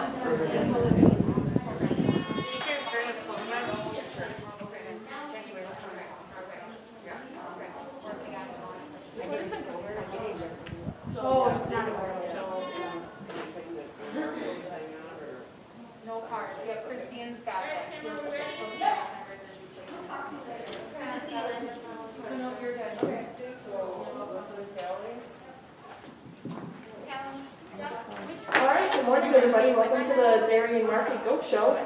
Oh, it's not a no cards. Yeah, Christine's got it. No, you're good. Okay. All right, good morning, everybody. Welcome to the Dairy and Market Goat Show.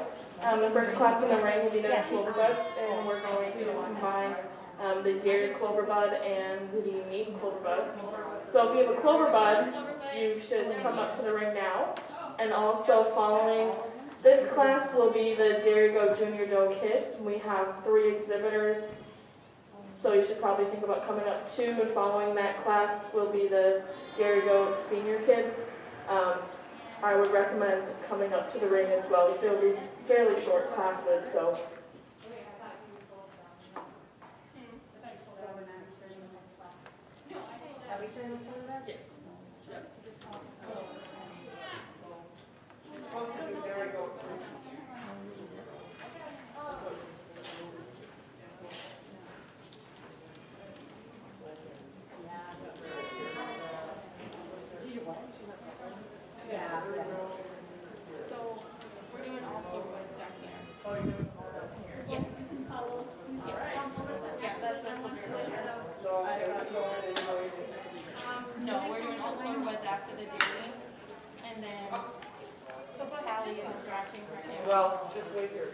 The first class in the ring will be the Clover Buds, and we're going to combine the Dairy Clover Bud and the Meat Clover Buds. So if you have a Clover Bud, you should come up to the ring now. And also following this class will be the Dairy Goat Junior Doe Kids. We have 3 exhibitors, so you should probably think about coming up too. And following that class will be the Dairy Goat Senior Kids. I would recommend coming up to the ring as well. They'll be fairly short classes, so. Yes. No, we're doing all Clover Buds after the dairy, and then so go ahead, just scratching right now. Well, just wait here.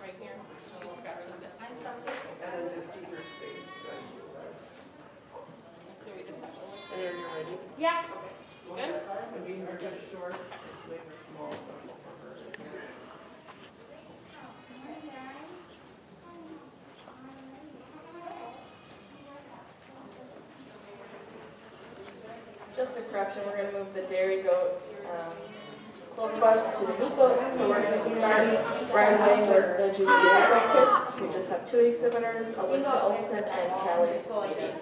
Right here, she's scratching this. And then just keep your space. So we just have to look. And are you ready? Yeah. Good? I mean, you're just short, just make her small, simple for her. Just a correction, we're going to move the Dairy Goat Clover Buds to the Meat Goat. So we're going to start right away with the Junior Dairy Goat Kids. We just have 2 exhibitors, Alyssa Olson and Kelly Sweetie.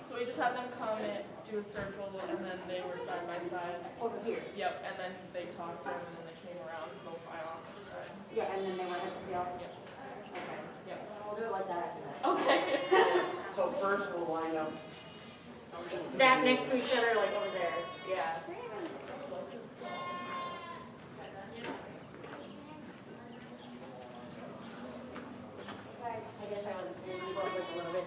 So we just had them come and do a circle, and then they were side by side. Over here. Yep, and then they talked to him, and then they came around, both aisle on this side. Yeah, and then they went at the tail. Yep. Okay. Yep. We'll do it like that after this. Okay. So first we'll line up. Stack next to each other, like over there. Yeah. I guess I was involved with a little bit.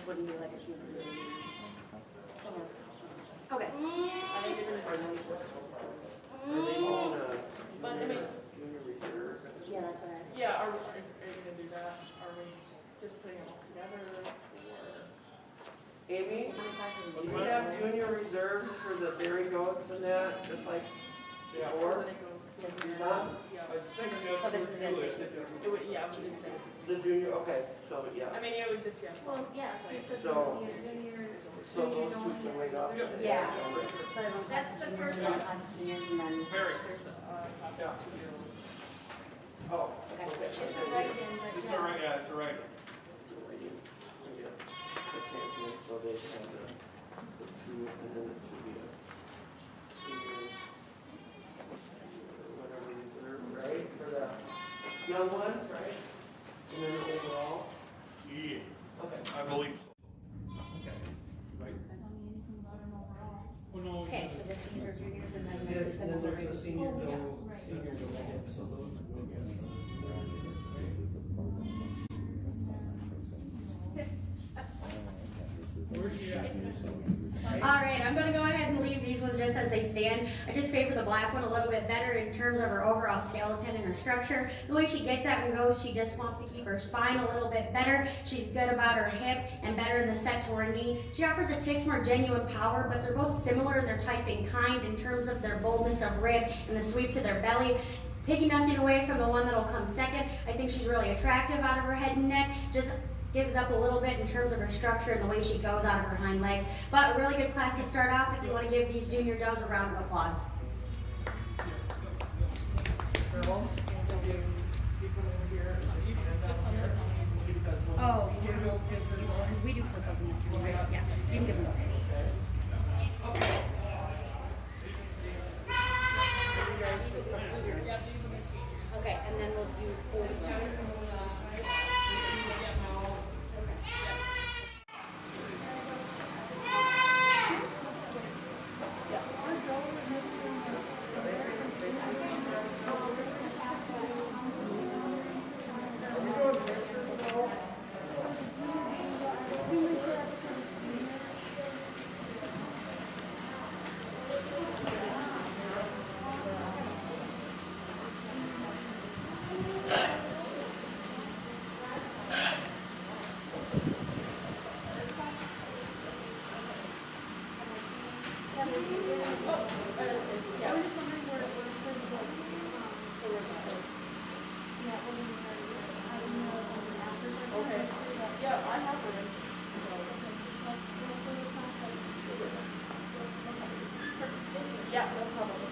just wouldn't be like a cheap. Okay. I think you're gonna do it. But I mean, Yeah, that's all right. yeah, are you gonna do that? Are we just putting them all together or? Amy, How many classes do do you you have junior reserves for the dairy goats and that, just like before? Or then it goes Yes, senior? huh? Yeah. So this is it. It would, yeah, it would just basically. The junior, okay, so yeah, I mean, it would just, yeah. Well, yeah, he said So- junior. so those two can wait up. Yeah. So that's the first one, class of seniors, and then. There's a class of 2-year-olds. Oh. Okay. okay. It's a write-in, but It's all right, yeah, it's all right. The champion, so they have the two, and then it should be a senior, whatever reserve, right, for the young one, right? And then the overall, Yeah, okay. I believe so. Right? Well, no, Okay, so these are juniors, and then Yeah, this is and then there's the senior, Oh, yeah. senior, so those will get. where's she at? All right, I'm gonna go ahead and leave these ones just as they stand. I just favor the black one a little bit better in terms of her overall skeleton and her structure. The way she gets out and goes, she just wants to keep her spine a little bit better. She's good about her hip and better in the set to her knee. She offers a tick's more genuine power, but they're both similar in their type and kind in terms of their boldness of rib and the sweep to their belly. Taking nothing away from the one that'll come second, I think she's really attractive out of her head and neck. Just gives up a little bit in terms of her structure and the way she goes out of her hind legs. But a really good class to start off if you want to give these junior does a round of applause. Girls, you come over here. Just on their phone. Oh, because we do purples in this town, right? Yeah, you can give them both. Yeah, these are my seniors. Okay, and then we'll do Okay. Yeah, I have her. Yeah, no problem.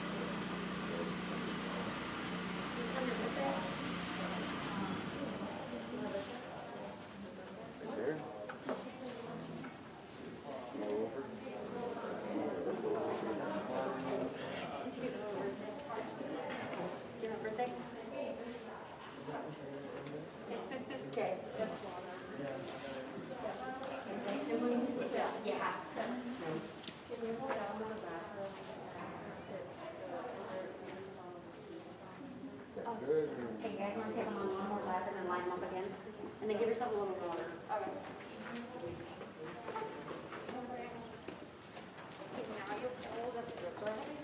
birthday? Okay. Yeah. Hey, you guys want to take them on one more lap and then line them up again? And then give yourself a little water. Okay. Now you'll hold up the breath.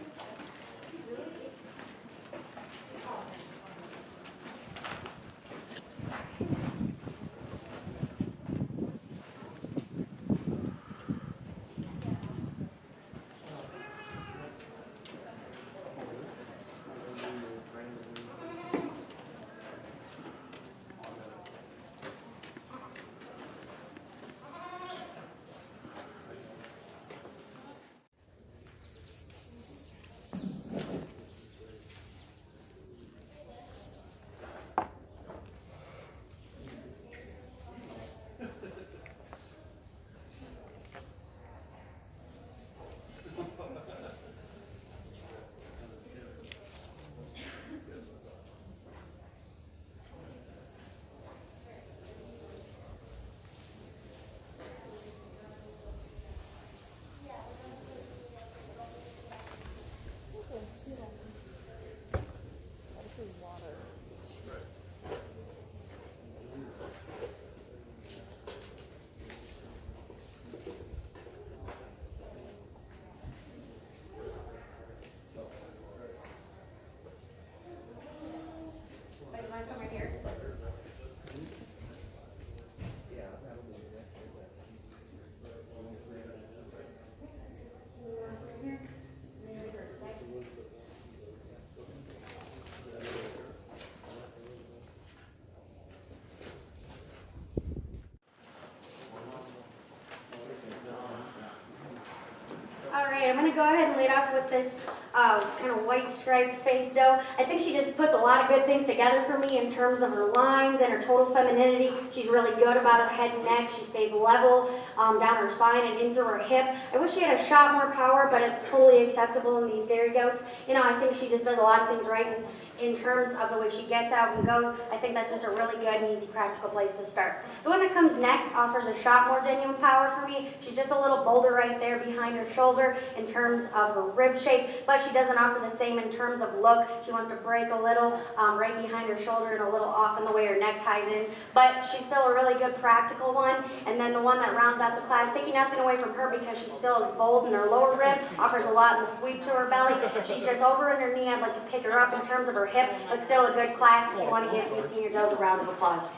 right, I'm gonna go ahead and lead off with this kind of white striped face dough. I think she just puts a lot of good things together for me in terms of her lines and her total femininity. She's really good about her head and neck. She stays level down her spine and into her hip. I wish she had a shot more power, but it's totally acceptable in these dairy goats. You know, I think she just does a lot of things right in terms of the way she gets out and goes. I think that's just a really good and easy practical place to start. The one that comes next offers a shot more genuine power for me. She's just a little bolder right there behind her shoulder in terms of her rib shape, but she doesn't offer the same in terms of look. She wants to break a little right behind her shoulder and a little off in the way her neck ties in, but she's still a really good practical one. And then the one that rounds out the class, taking nothing away from her because she still is bold in her lower rib, offers a lot in the sweep to her belly. She's just over in her knee. I'd like to pick her up in terms of her hip, but still a good class if you want to give these senior does a round of applause.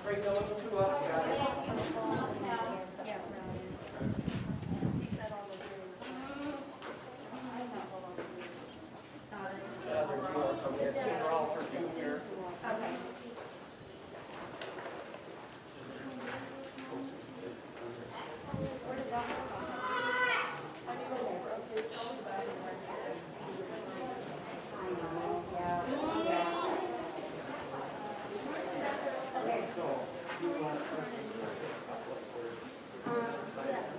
Right, those two up, guys. Yeah, there's more coming in. They're all for junior. Okay.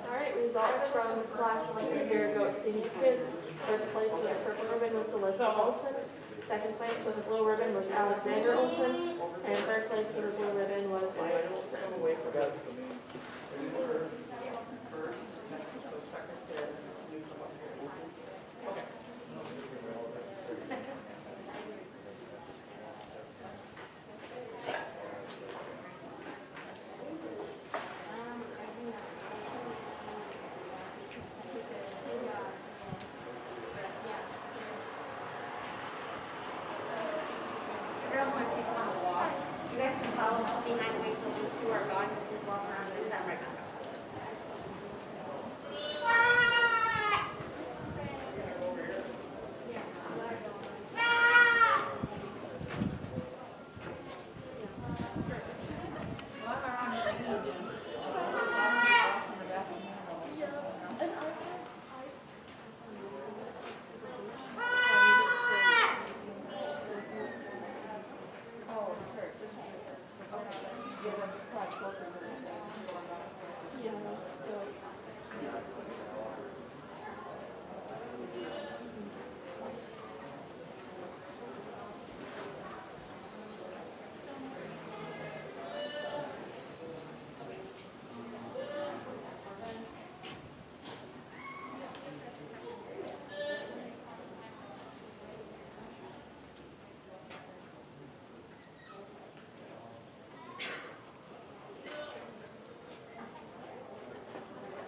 Alright, results from Class 2 Dairy Goat Senior Kids. First place with a purple ribbon was Alyssa Olson. Second place with a blue ribbon was Alexander Olson. And third place with a blue ribbon was Wyatt Olson. Girls want to take them on a walk. You guys can follow behind the wings when these two are gone. Just walk around this side right now.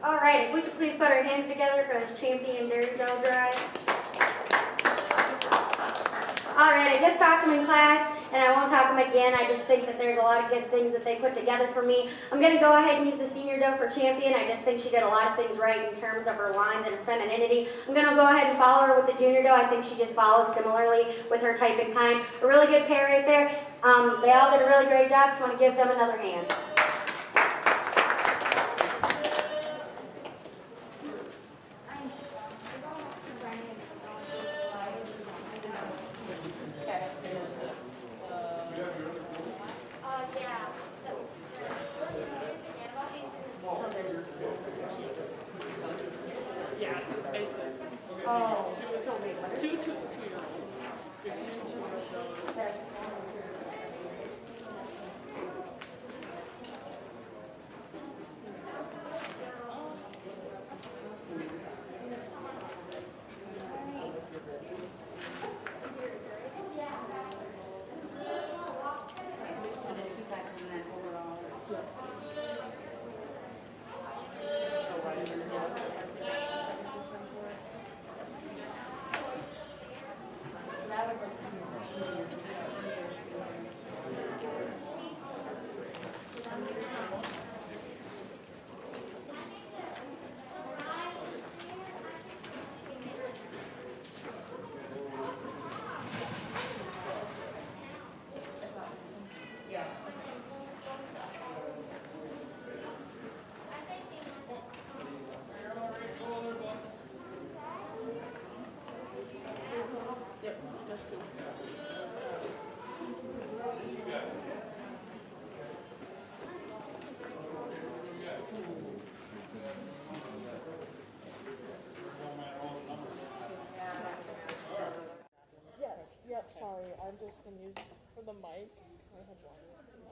All right, if we could please put our hands together for this champion dairy dough drive. All right, I just talked to them in class, and I won't talk to them again. I just think that there's a lot of good things that they put together for me. I'm going to go ahead and use the senior dough for champion. I just think she did a lot of things right in terms of her lines and her femininity. I'm going to go ahead and follow her with the junior dough. I think she just follows similarly with her type and kind. A really good pair right there. They all did a really great job. Just want to give them another hand. Yeah, it's basically the same. Two-year-olds. There's two of those. sorry, I'm just confused for the mic, because I had one.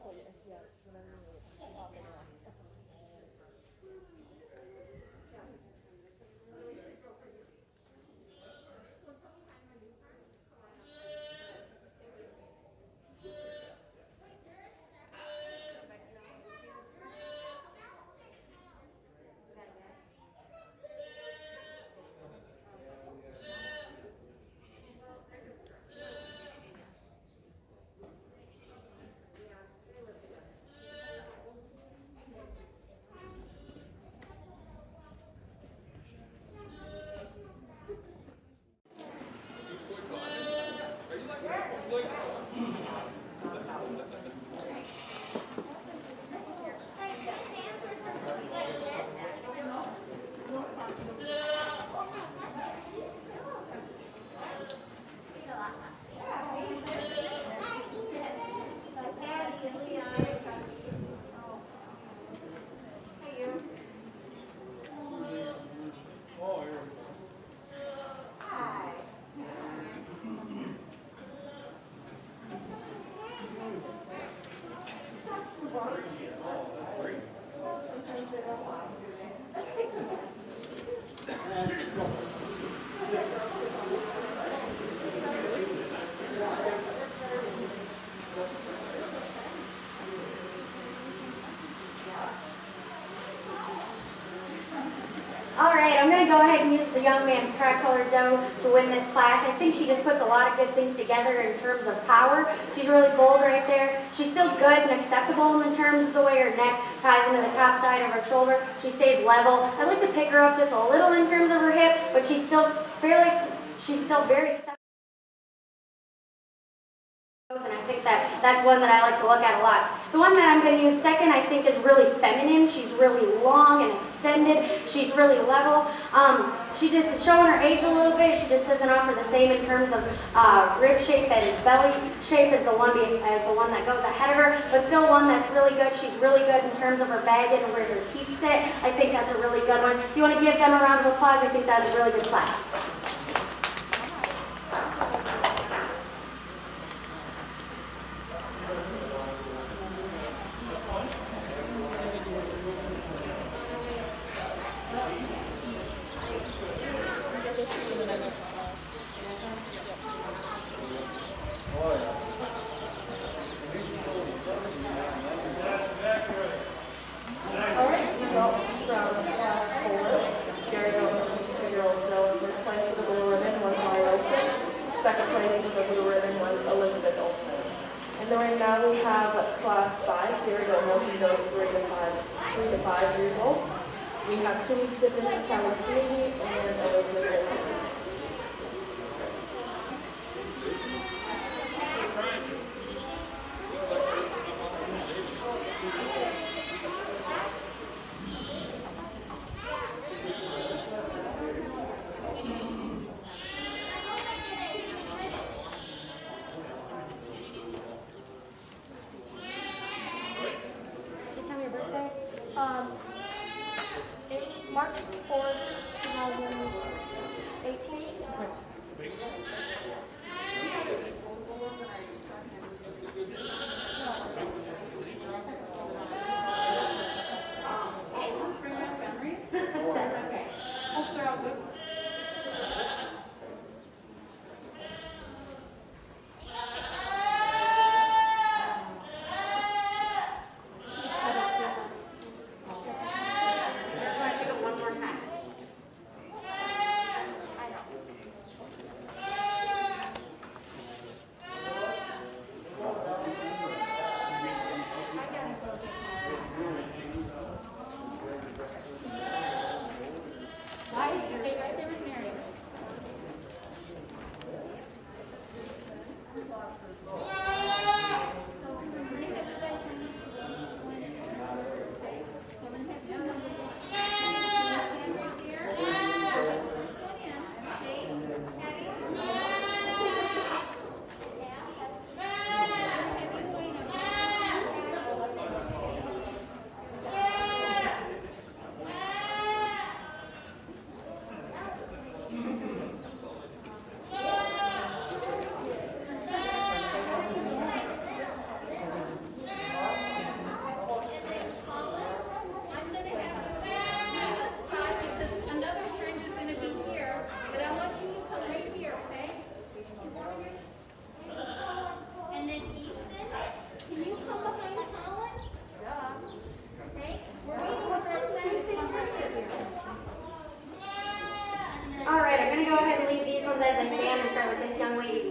So yeah, whenever you need it, off and on. Alright, I'm going to go ahead and use the young man's tri-colored dough to win this class. I think she just puts a lot of good things together in terms of power. She's really bold right there. She's still good and acceptable in terms of the way her neck ties into the top side of her shoulder. She stays level. I'd like to pick her up just a little in terms of her hip, but she's still very acceptable. And I think that's one that I like to look at a lot. The one that I'm going to use second, I think, is really feminine. She's really long and extended. She's really level. She just is showing her age a little bit. She just doesn't offer the same in terms of rib shape and belly shape as the one that goes ahead of her, but still one that's really good. She's really good in terms of her bag and where her teeth sit. I think that's a really good one. If you want to give them a round of applause, I think that's a really good class. Alright, results from class 4. Dairy Goat 2-year-old Joe in first place with a blue ribbon was Molly Olson. Second place with a blue ribbon was Elizabeth Olson. In the ring now we have class 5, Dairy Goat Milky Goes 3 to 5 years old. We have 2 week siblings, Kelly Sneedy and Elizabeth Olson. It marks 4, 2008.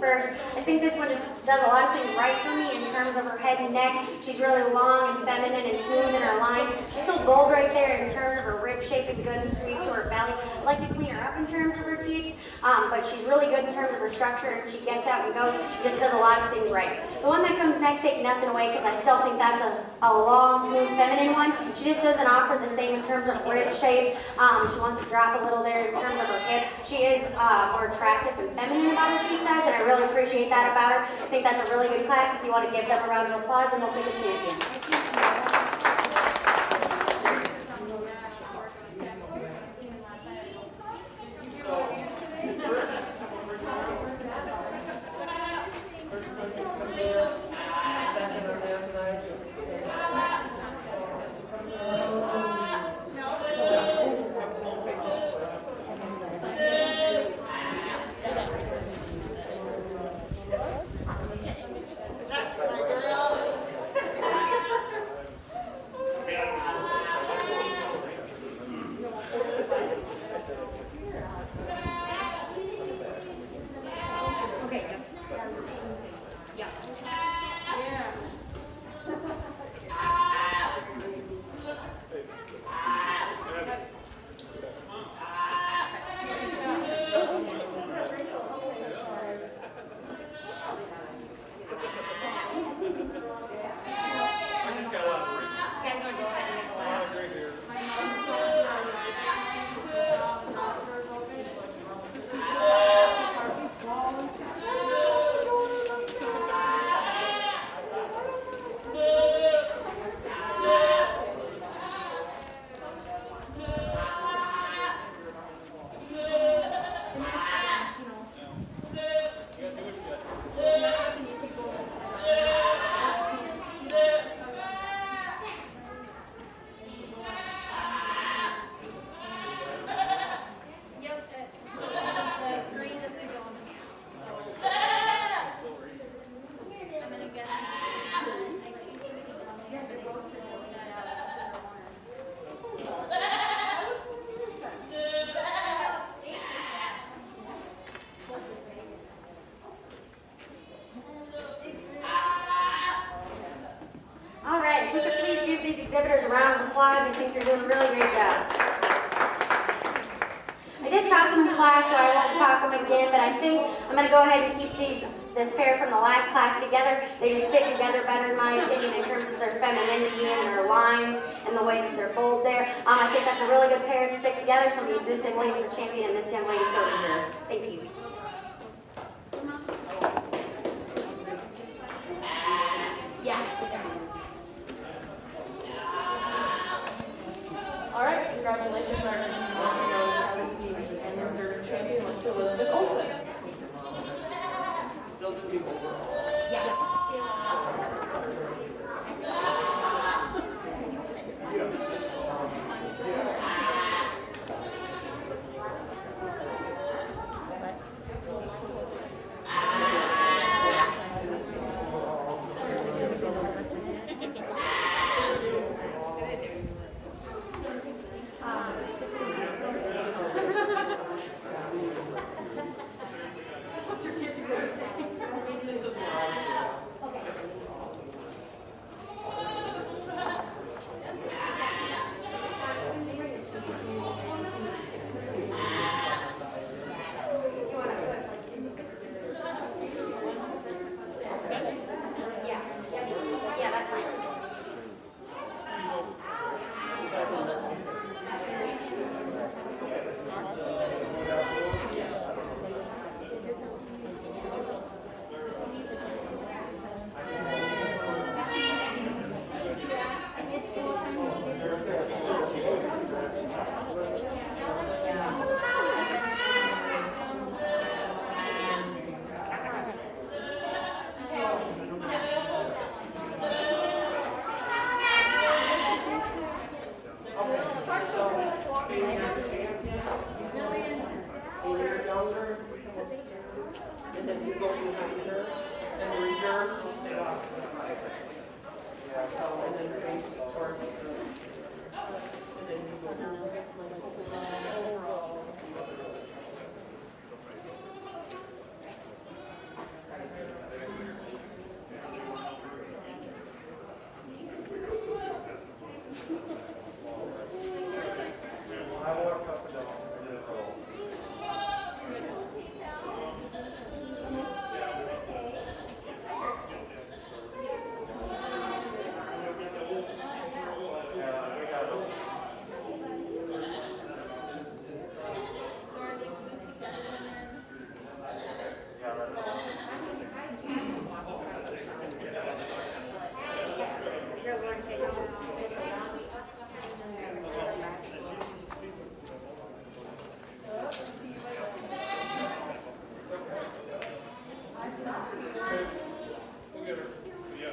first. I think this one just does a lot of things right for me in terms of her head and neck. She's really long and feminine and smooth in her lines. She's still bold right there in terms of her rib shape and good and sweet to her belly. I like to clean her up in terms of her teeth, but she's really good in terms of her structure, and she gets out and goes. She just does a lot of things right. The one that comes next, taking nothing away, because I still think that's a long, smooth, feminine one. She just doesn't offer the same in terms of rib shape. She wants to drop a little there in terms of her hip. She is more attractive and feminine about her cheek size, and I really appreciate that about her. I think that's a really good class. If you want to give them a round of applause, and they'll pick a champion. Exhibitors a round of applause. I think they're doing a really great job. I just taught them in class, so I won't talk them again, but I think I'm going to go ahead and keep this pair from the last class together. They just fit together better, in my opinion, in terms of their femininity and their lines and the way that they're bold there. I think that's a really good pair to stick together, so I'm going to use this young lady for champion and this young lady for reserve. Thank you. All right, congratulations, our team goes Travis Stevie, and reserve champion went to Elizabeth Olsen. Those are people overall. We'll get her. Yeah.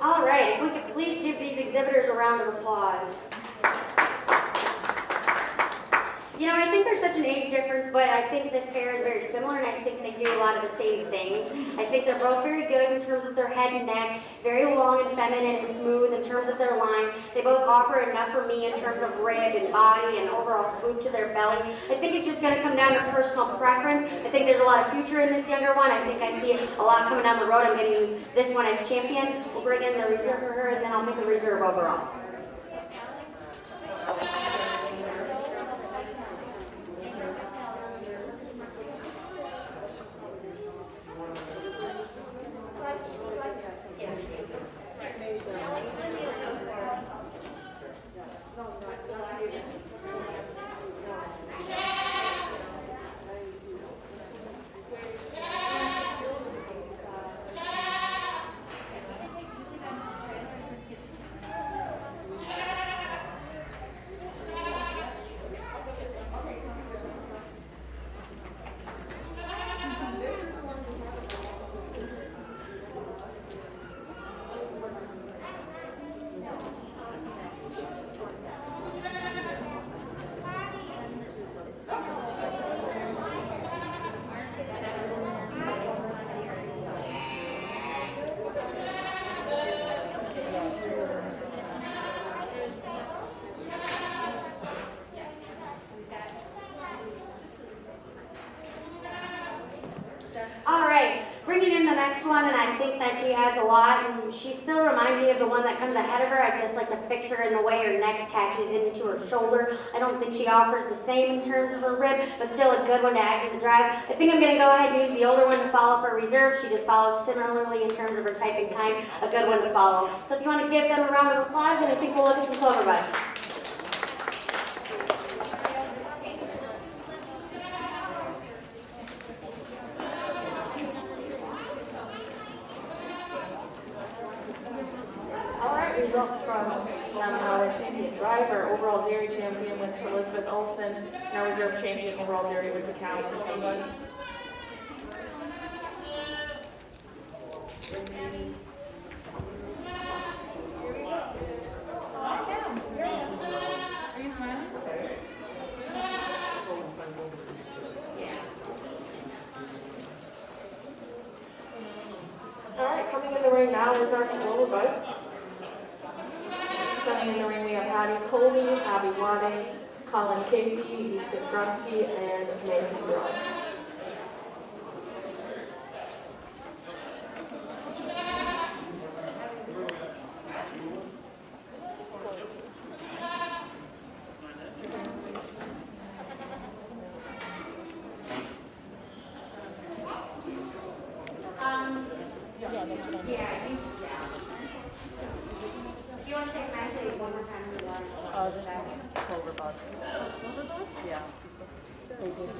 All right, if we could please give these exhibitors a round of applause. You know, I think there's such an age difference, but I think this pair is very similar, and I think they do a lot of the same things. I think they're both very good in terms of their head and neck, very long and feminine and smooth in terms of their lines. They both offer enough for me in terms of rib and body and overall swoop to their belly. I think it's just going to come down to personal preference. I think there's a lot of future in this younger one. I think I see a lot coming down the road. I'm going to use this one as champion. We'll bring in the reserve for her, and then I'll pick the reserve overall. All right, bringing in the next one, and I think that she adds a lot, and she still reminds me of the one that comes ahead of her. I just like to fix her in the way her neck attaches into her shoulder. I don't think she offers the same in terms of her rib, but still a good one to add to the drive. I think I'm going to go ahead and use the older one to follow for reserve. She just follows similarly in terms of her type and kind, a good one to follow. So if you want to give them a round of applause, and I think we'll look at some clover butts. Results from our champion driver, overall dairy champion went to Elizabeth Olson, and our reserve champion overall dairy went to Callie Sullivan. All right, coming in the ring now is our clover butts. Coming in the ring, we have Hattie Colby, Abby Wadding, Colin Cavey, Easton Grunsky, and Mason Brown. You want to say can I say one more time? This is clover buds. Clover buds? Yeah. They did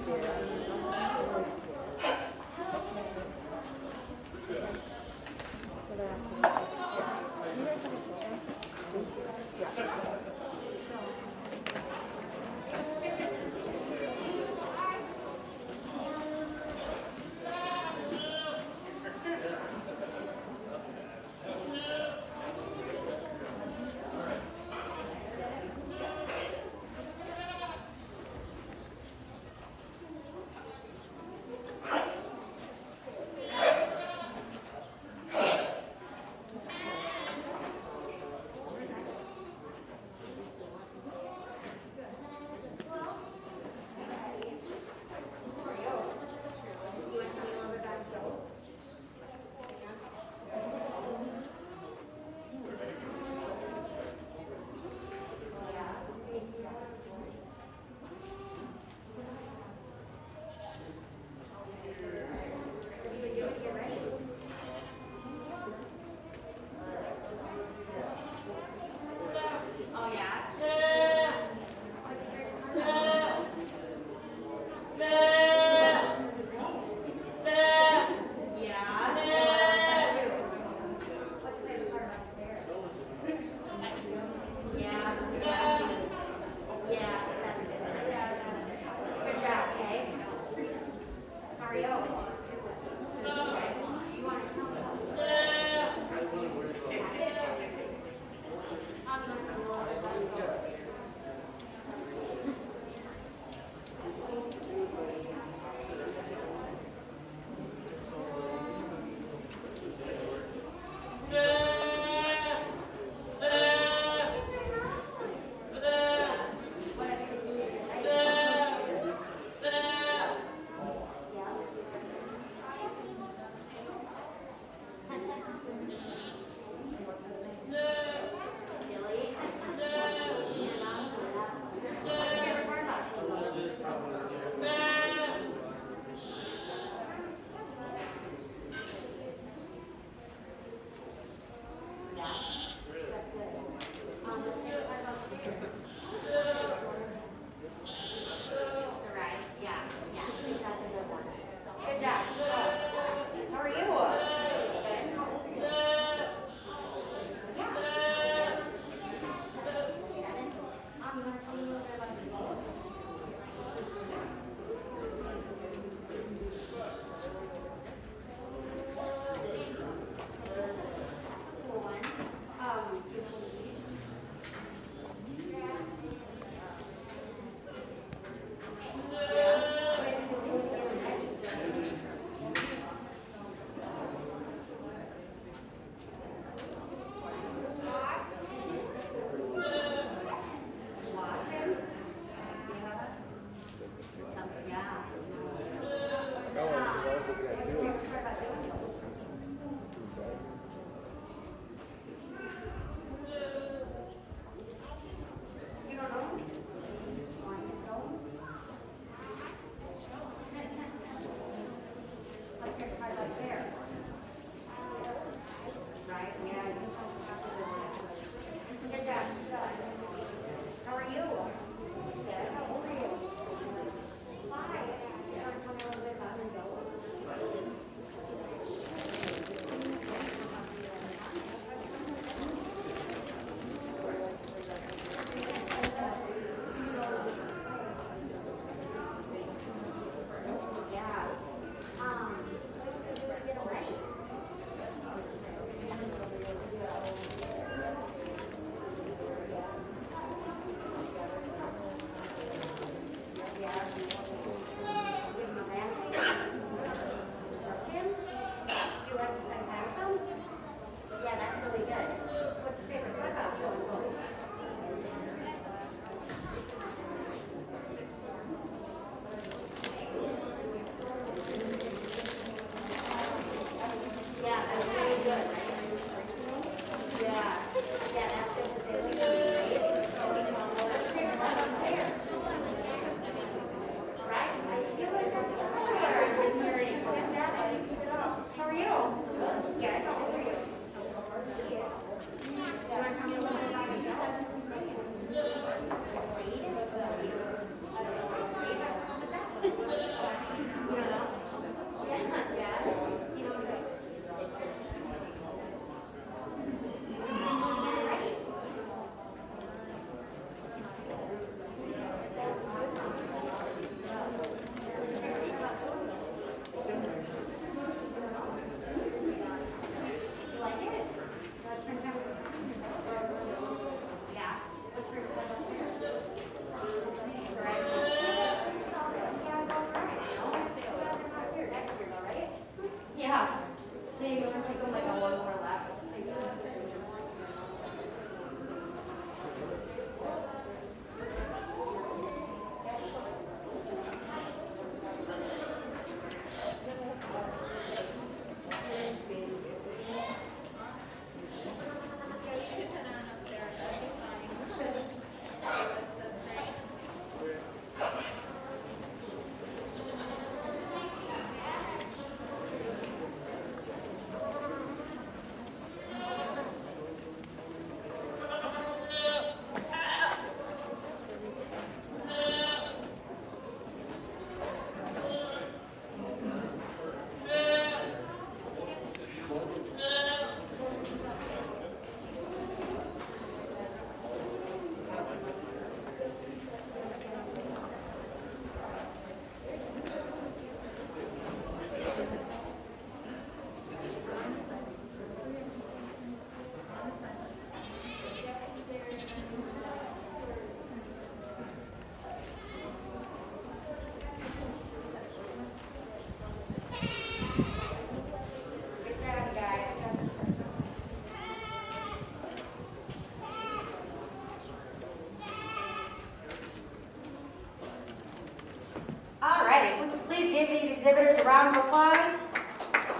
give these exhibitors a round of applause.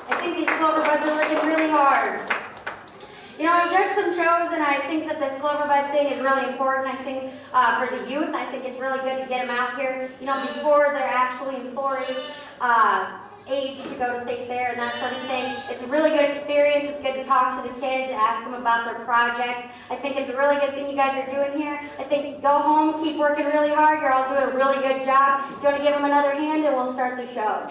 I think these clover buds are working really hard. You know, I've judged some shows, and I think that this clover bud thing is really important. I think for the youth, I think it's really good to get them out here, you know, before they're actually in 4-H age to go to state fair and that sort of thing. It's a really good experience. It's good to talk to the kids, ask them about their projects. I think it's a really good thing you guys are doing here. I think go home, keep working really hard. You're all doing a really good job. If you want to give them another hand, and we'll start the show.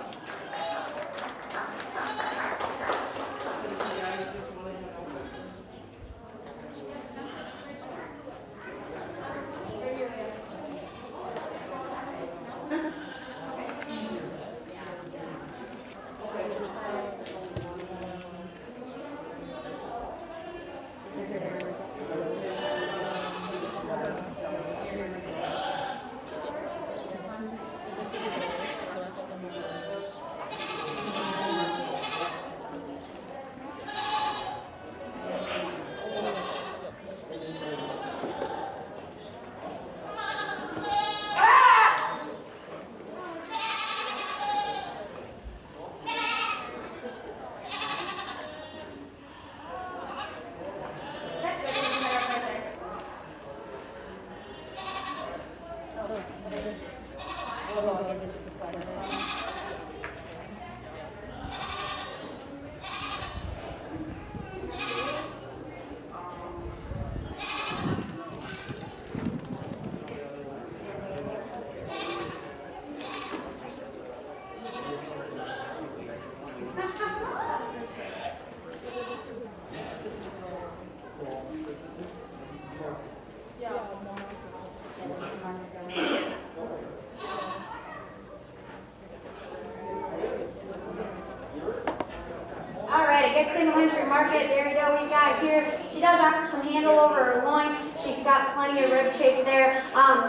We got here. She does offer some handle over her loin. She's got plenty of rib shape there.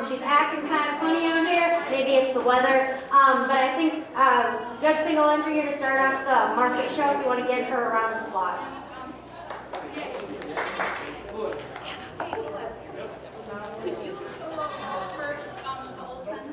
She's acting kind of funny out here. Maybe it's the weather. But I think good single entry here to start off the market show if you want to give her a round of applause. Could you offer the Olsons?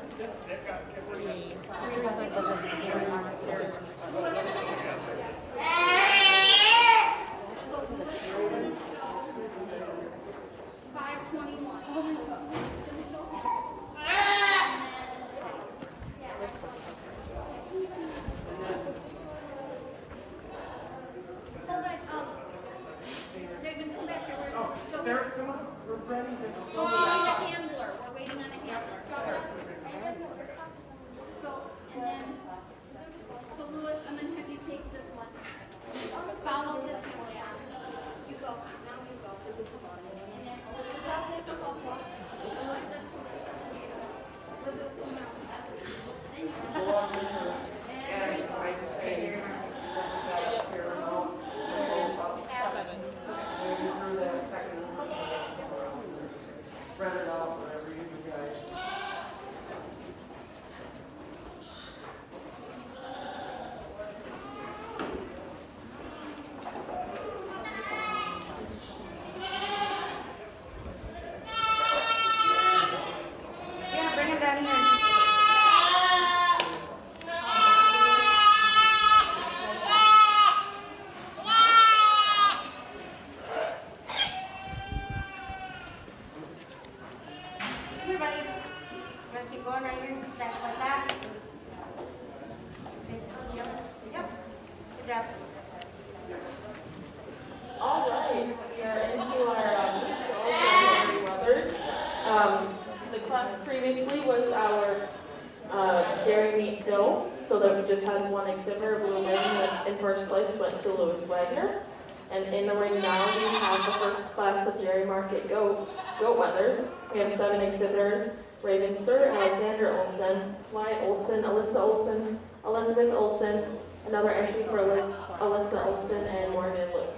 The class previously was our dairy meat dough, so that we just had one exhibitor. Blue Ring in first place went to Louis Wagner. And in the ring now we have the first class of dairy market goat weathers. We have 7 exhibitors: Raven Sir, Alexander Olson, Wyatt Olson, Alyssa Olson, Elizabeth Olson, another entry for Alyssa Olson, and Morgan Luke.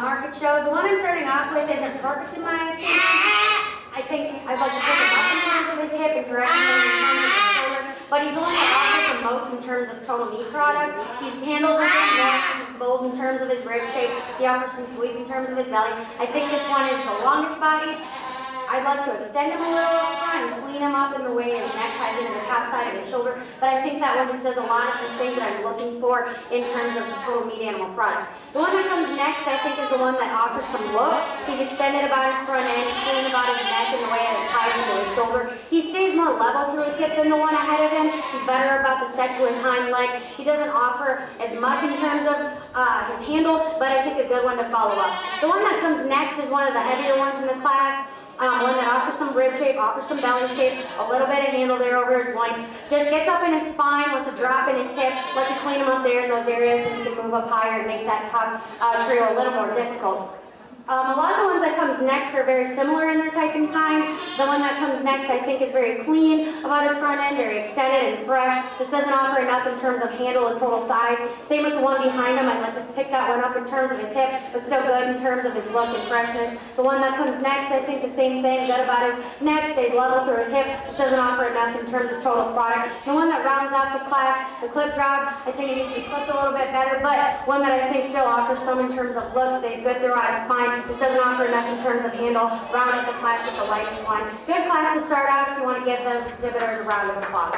market show. The one I'm starting off with isn't perfect in my opinion. I think I'd like to pick him up in terms of his hip and correct him in terms of his shoulder, but he's the one that offers the most in terms of total meat product. He's handled with him more, he's bold in terms of his rib shape, he offers some sweep in terms of his belly. I think this one is the longest body. I'd like to extend him a little up front and clean him up in the way his neck ties into the top side of his shoulder, but I think that one just does a lot of the things that I'm looking for in terms of total meat animal product. The one that comes next, I think, is the one that offers some look. He's extended about his front end, clean about his neck in the way that it ties into his shoulder. He stays more level through his hip than the one ahead of him. He's better about the set to his hind leg. He doesn't offer as much in terms of his handle, but I think a good one to follow up. The one that comes next is one of the heavier ones in the class. One that offers some rib shape, offers some belly shape, a little bit of handle there over his loin. Just gets up in his spine, wants to drop in his hip, let you clean him up there in those areas, and he can move up higher and make that top trio a little more difficult. A lot of the ones that comes next are very similar in their type and kind. The one that comes next, I think, is very clean about his front end, very extended and fresh. This doesn't offer enough in terms of handle and total size. Same with the one behind him. I'd like to pick that one up in terms of his hip, but still good in terms of his look and freshness. The one that comes next, I think the same thing, good about his neck, stays level through his hip, just doesn't offer enough in terms of total product. The one that rounds out the class, the clip drop, I think it needs to be clipped a little bit better, but one that I think still offers some in terms of look, stays good throughout his spine, just doesn't offer enough in terms of handle. Round out the class with the lightest one. Good class to start out if you want to give those exhibitors a round of applause.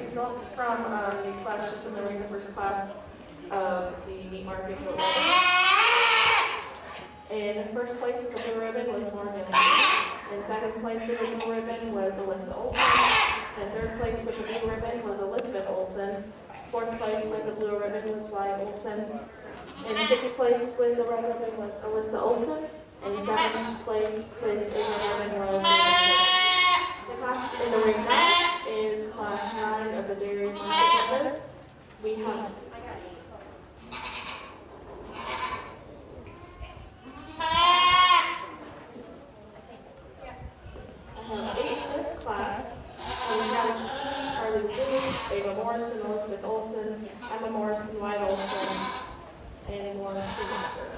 Results from the class just in the ring, the first class of the meat market. In first place with the blue ribbon was Morgan. In second place with the blue ribbon was Alyssa Olson. In third place with the blue ribbon was Elizabeth Olson. Fourth place with the blue ribbon was Wyatt Olson. In sixth place with the red ribbon was Alyssa Olson. In seventh place with the red ribbon was the class in the ring now is class 9 of the dairy market members. We have I have 8 in this class. We have Charlie Blue, Ava Morrison, Elizabeth Olson, Emma Morrison, Wyatt Olson, and Lauren Schumacher.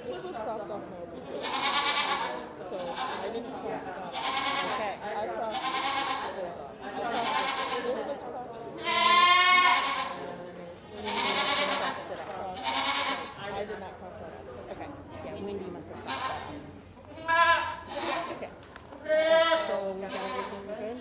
This was crossed off my original. So I didn't cross it off. Okay. I crossed this off. I crossed it. This was crossed off. I did not cross that off. Okay. Yeah, Wendy must have crossed that off. Okay. So we got everything good?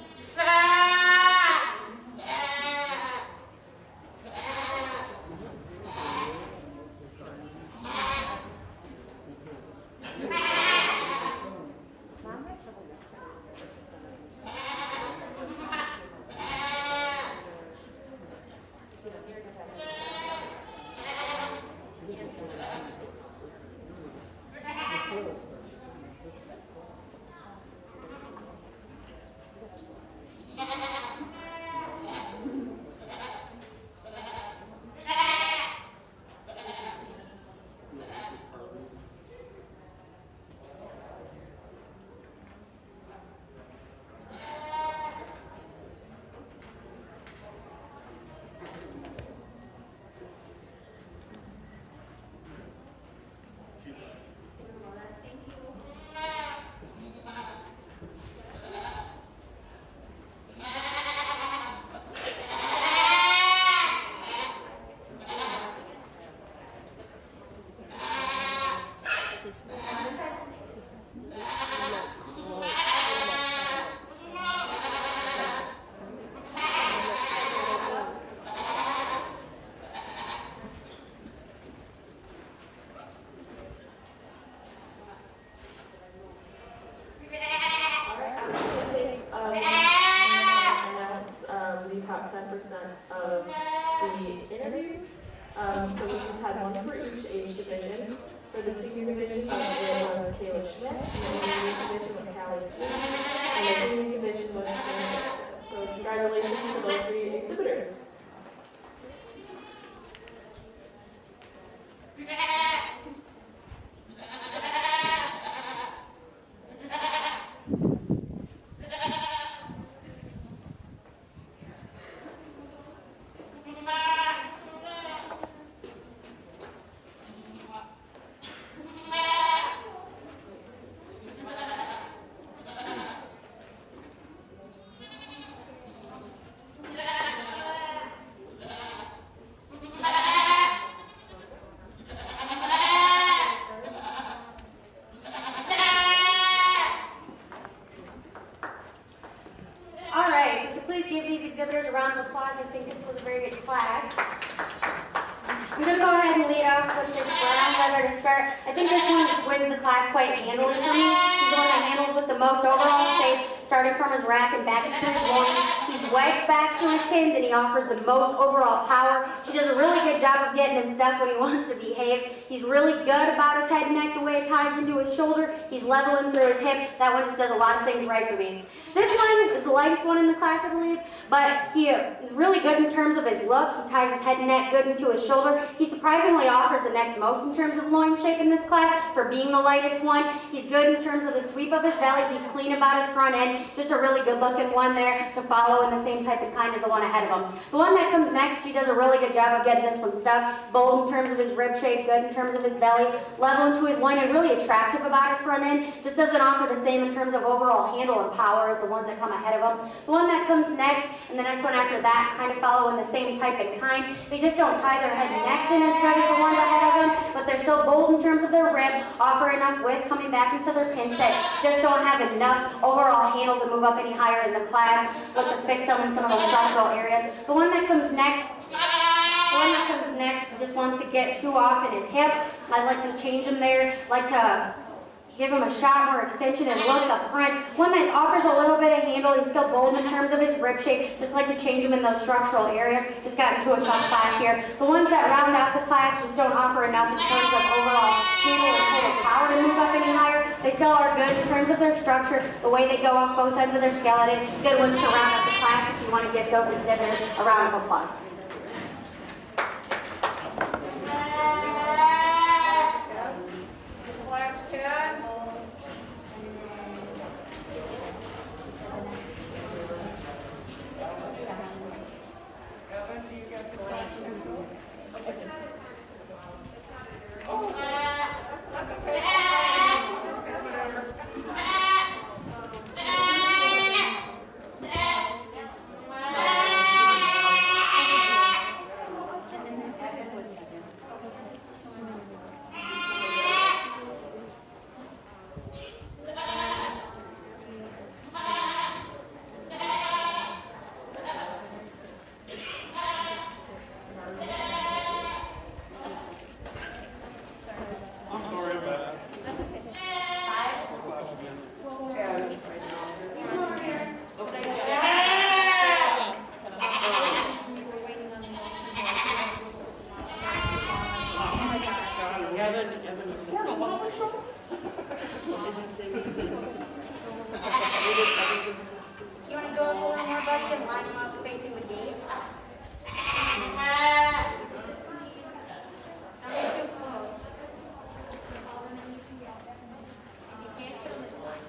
Top 10% of the interviews. So we just had one for each age division. For the senior division, it was Kayla Schmidt, and the junior division was Callie Smith, and the junior division was Kayla Dixon. So congratulations to those 3 exhibitors. Exhibitors a round of applause. I think this was a very good class. I'm going to go ahead and lead off with this brown leather to start. I think this one wins the class quite handily for me. He's the one that handles with the most overall shape, starting from his rack and back into his loin. He's wedged back to his pins and he offers the most overall power. She does a really good job of getting him stuck when he wants to behave. He's really good about his head and neck, the way it ties into his shoulder. He's leveling through his hip. That one just does a lot of things right for me. This one is the lightest one in the class, I believe, but he is really good in terms of his look. He ties his head and neck good into his shoulder. He surprisingly offers the next most in terms of loin shape in this class for being the lightest one. He's good in terms of the sweep of his belly. He's clean about his front end. Just a really good looking one there to follow in the same type of kind as the one ahead of him. The one that comes next, she does a really good job of getting this one stuck. Bold in terms of his rib shape, good in terms of his belly, level into his loin, and really attractive about his front end. Just doesn't offer the same in terms of overall handle and power as the ones that come ahead of him. The one that comes next and the next one after that kind of follow in the same type and kind. They just don't tie their head and necks in as good as the ones ahead of them, but they're still bold in terms of their rib, offer enough width coming back into their pin set, just don't have enough overall handle to move up any higher in the class, look to fix them in some of those structural areas. The one that comes next just wants to get too off in his hip. I'd like to change him there, like to give him a shot, more extension, and look up front. One that offers a little bit of handle. He's still bold in terms of his rib shape. Just like to change him in those structural areas. Just got into a tough class here. The ones that round out the class just don't offer enough in terms of overall handle and total power to move up any higher. They still are good in terms of their structure, the way they go off both ends of their skeleton. Good ones to round out the class if you want to give those exhibitors a round of applause. You want to go up a little more, buddy, and line them up facing the gate? Don't get too close. If you can't get them to line.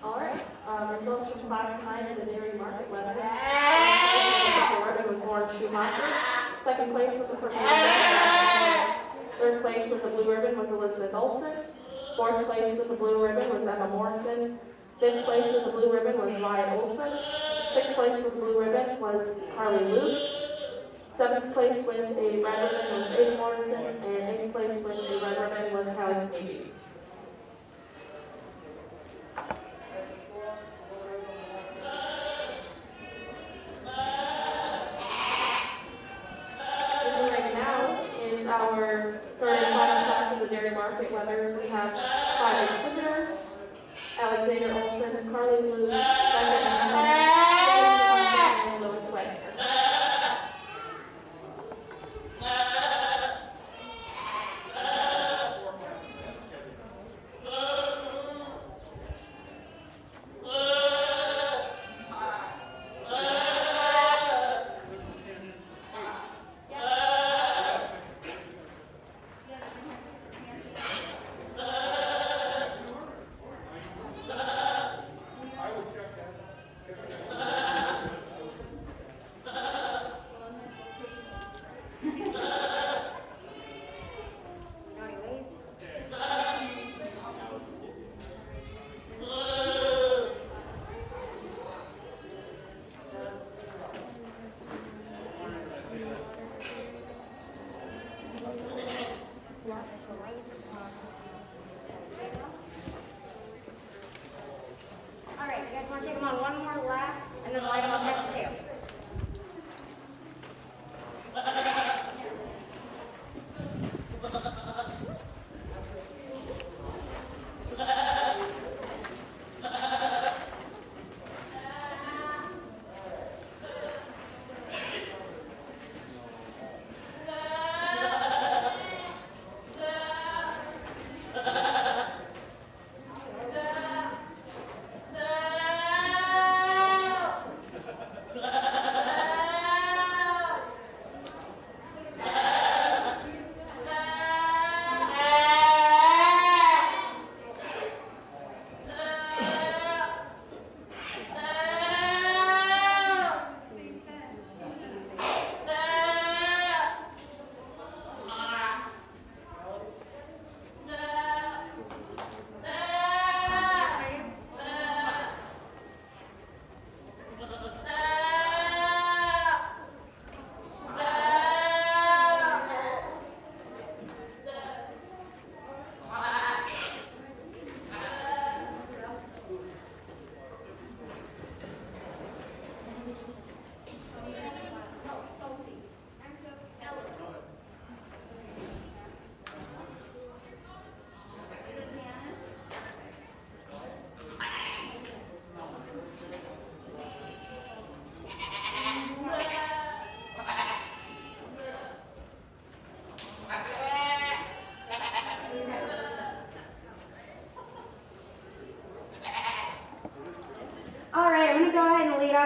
Alright, results from class 9 at the dairy market weathers. Was Lauren Schumacher. Second place was the purple ribbon. Third place with the blue ribbon was Elizabeth Olson. Fourth place with the blue ribbon was Emma Morrison. Fifth place with the blue ribbon was Ryan Olson. Sixth place with the blue ribbon was Carly Luke. Seventh place with a red ribbon was Aiden Morrison. And eighth place with a red ribbon was Callie Sneaky. Our third and final class of the dairy market weathers. We have 5 exhibitors: Alexander Olson, Carly Blue, Becca and Louis Wagner. I would check that.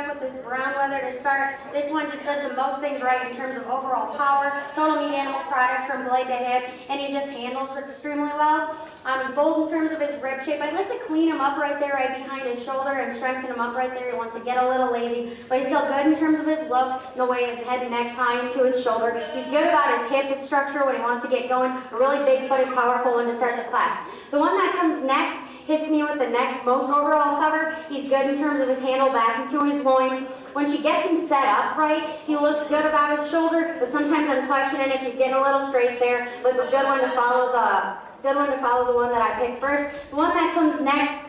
off with this brown leather to start. This one just does the most things right in terms of overall power, total meat animal product from blade to hip, and he just handles extremely well. He's bold in terms of his rib shape. I'd like to clean him up right there, right behind his shoulder, and strengthen him up right there. He wants to get a little lazy, but he's still good in terms of his look, and the way his head and neck tie into his shoulder. He's good about his hip, his structure when he wants to get going. A really big-footed, powerful one to start the class. The one that comes next hits me with the next most overall cover. He's good in terms of his handle back into his loin. When she gets him set up right, he looks good about his shoulder, but sometimes I'm questioning if he's getting a little straight there. But a good one to follow the one that I picked first. The one that comes next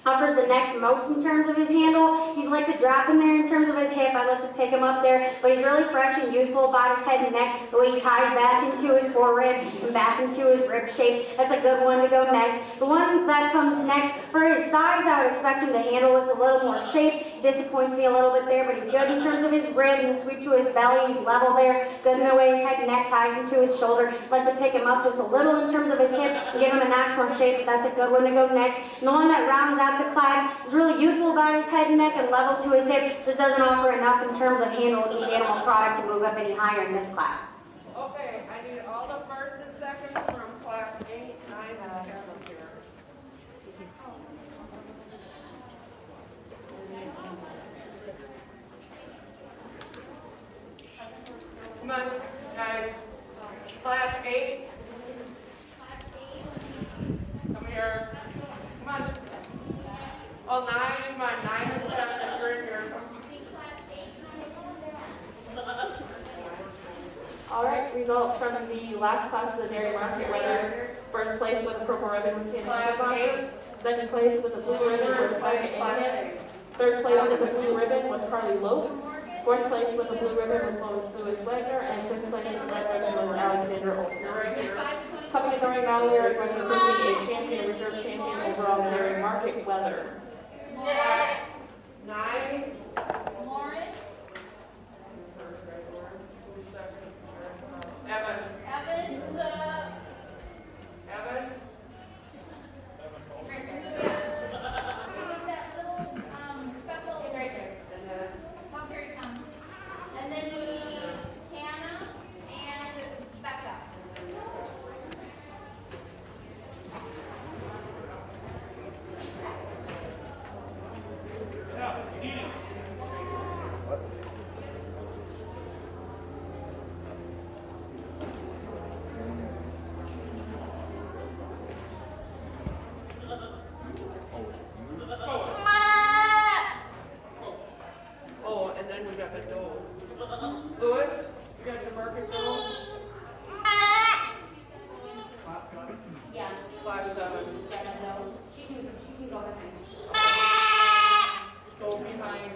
offers the next most in terms of his handle. He's like to drop in there in terms of his hip. I like to pick him up there, but he's really fresh and youthful about his head and neck, the way he ties back into his forehead and back into his rib shape. That's a good one to go next. The one that comes next, for his size, I would expect him to handle with a little more shape. He disappoints me a little bit there, but he's good in terms of his rib and the sweep to his belly. He's level there, good in the way his head and neck ties into his shoulder. I'd like to pick him up just a little in terms of his hip and give him a notch more shape, but that's a good one to go next. And the one that rounds out the class is really youthful about his head and neck and level to his hip, just doesn't offer enough in terms of handle with the animal product to move up any higher in this class. Okay, I need all the first and seconds from class 8, 9, and 10 up here. Come on, guys. Class 8. Come here. Come on. Oh, 9, my 9 and 10 are in here. All right, results from the last class of the dairy market winners. First place with a purple ribbon was Hannah Schumacher. Second place with a blue ribbon was Micah Inman. Third place with a blue ribbon was Carly Loeb. Fourth place with a blue ribbon was Louis Wagner. And fifth place with a red ribbon was Alexander Olsen. Coming and going now, we are going to bring a champion, reserve champion overall dairy market weather. 9. Lauren. Evan. Evan. Evan. That little speckle right there. Oh, here he comes. And then we need Hannah and Becca. Yeah, you need it. Oh, and then we got the doe. Louis, you got your market doe? Yeah, Class 7. no, she can go behind. Go behind.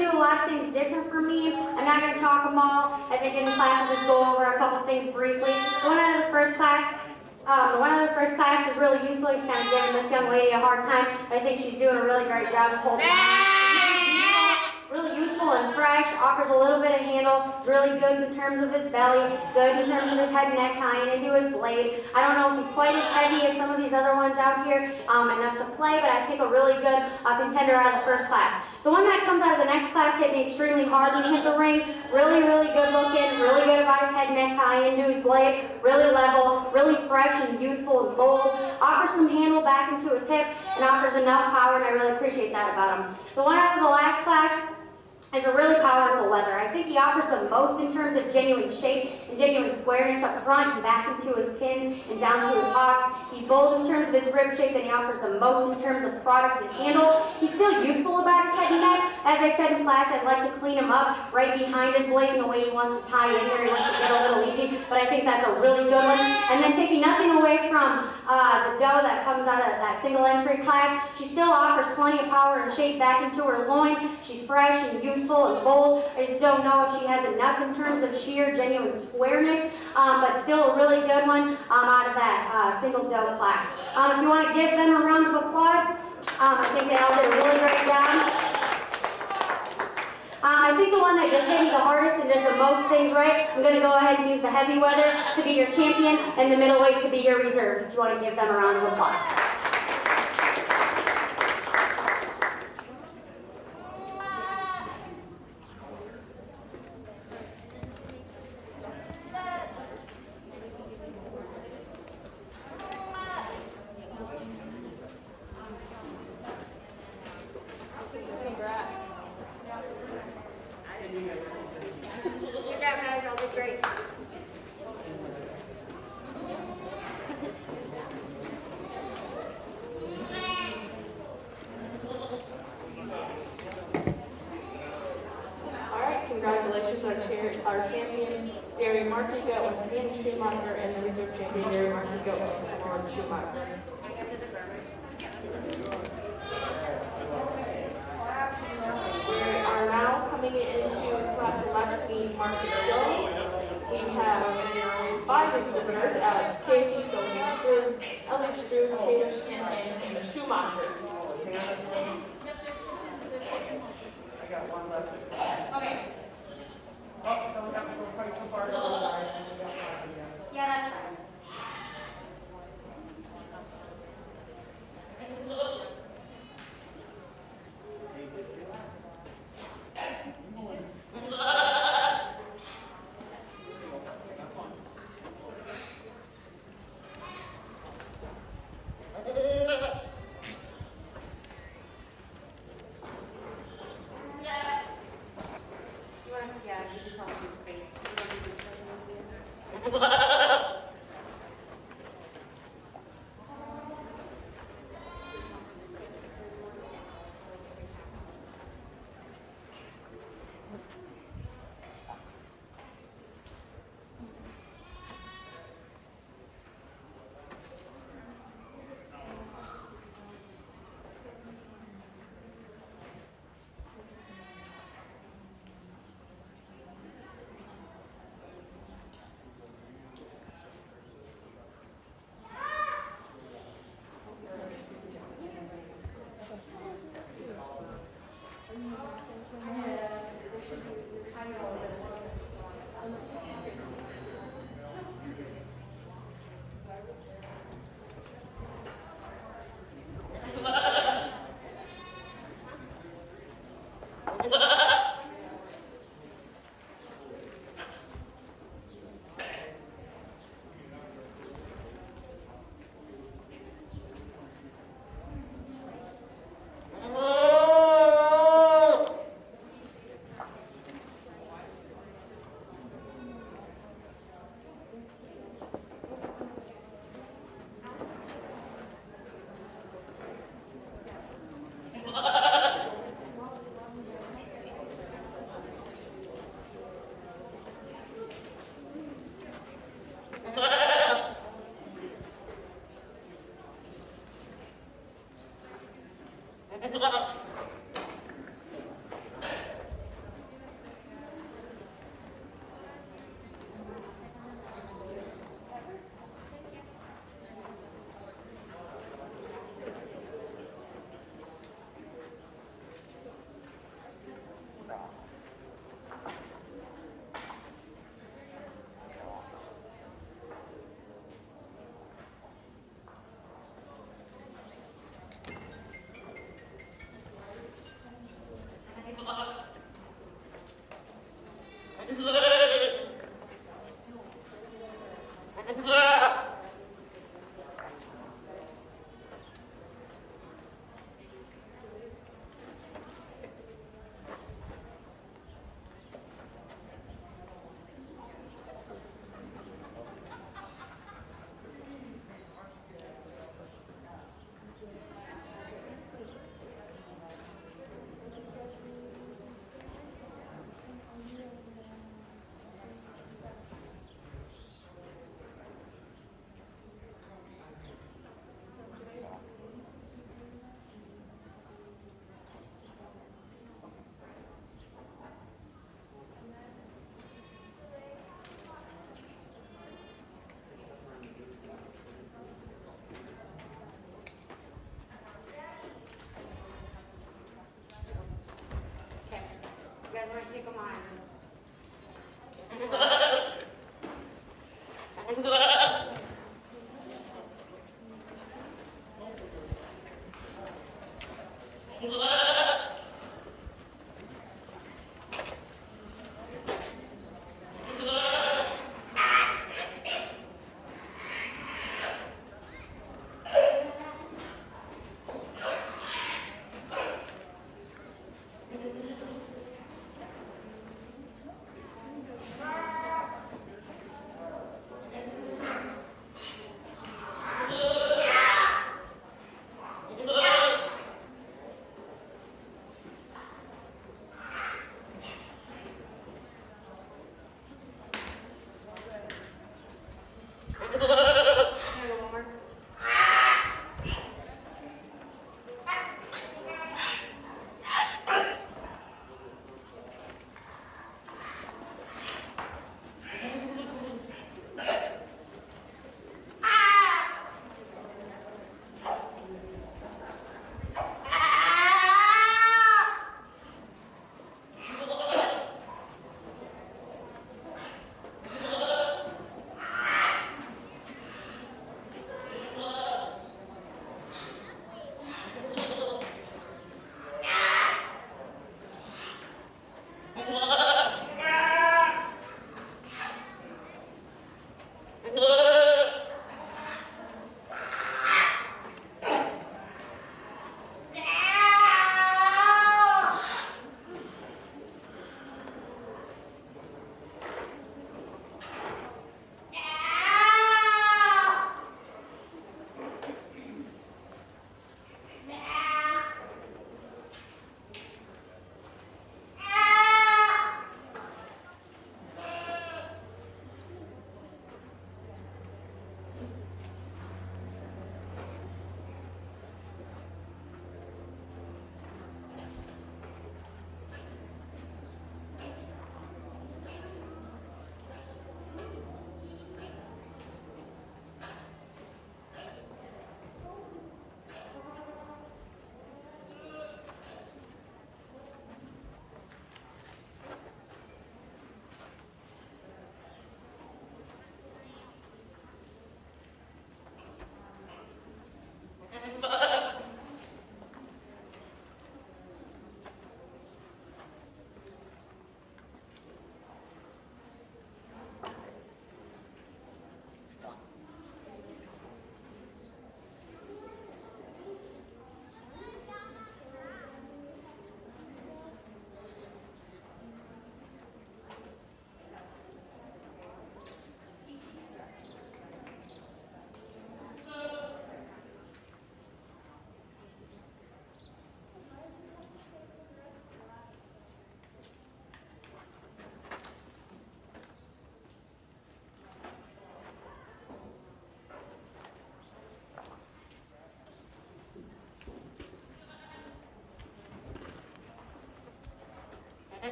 do a lot of things different for me. I'm not going to talk them all. As I did in class, I'll just go over a couple things briefly. The one out of the first class is really useful. He's kind of giving this young lady a hard time. I think she's doing a really great job of holding on. Really useful and fresh, offers a little bit of handle, is really good in terms of his belly, good in terms of his head and neck, tying into his blade. I don't know if he's quite as heavy as some of these other ones out here, enough to play, but I think a really good contender out of the first class. The one that comes out of the next class hit me extremely hard when he hit the ring. Really, really good looking, really good about his head and neck, tying into his blade, really level, really fresh and youthful and bold, offers some handle back into his hip, and offers enough power, and I really appreciate that about him. The one out of the last class is a really powerful leather. I think he offers the most in terms of genuine shape and genuine squareness up front and back into his pins and down to his hocks. He's bold in terms of his rib shape, and he offers the most in terms of product and handle. He's still youthful about his head and neck. As I said in class, I'd like to clean him up right behind his blade in the way he wants to tie in there. He wants to get a little easy, but I think that's a really good one. And then taking nothing away from the doe that comes out of that single entry class, she still offers plenty of power and shape back into her loin. She's fresh and youthful and bold. I just don't know if she has enough in terms of sheer, genuine squareness, but still a really good one out of that single doe class. If you want to give them a round of applause, I think they all did a really great job. I think the one that just hit me the hardest and does the most things right, I'm going to go ahead and use the heavy weather to be your champion and the middleweight to be your reserve, if you want to give them a round of applause. Good job, guys. Y'all did great. All right, congratulations, our champion, Dairy Market Goat, once again, Schumacher, and the reserve champion, Dairy Market Goat, once again, Schumacher. We are now coming into class 11, the Market Goats. We have 5 exhibitors: Alex Cakey, Sophie Strug, Ellie Strug, Kata Schmidt, and the Schumacher. I got one left. Okay. Oh, don't we have to go quite so far? Yeah, that's fine. want to take them on.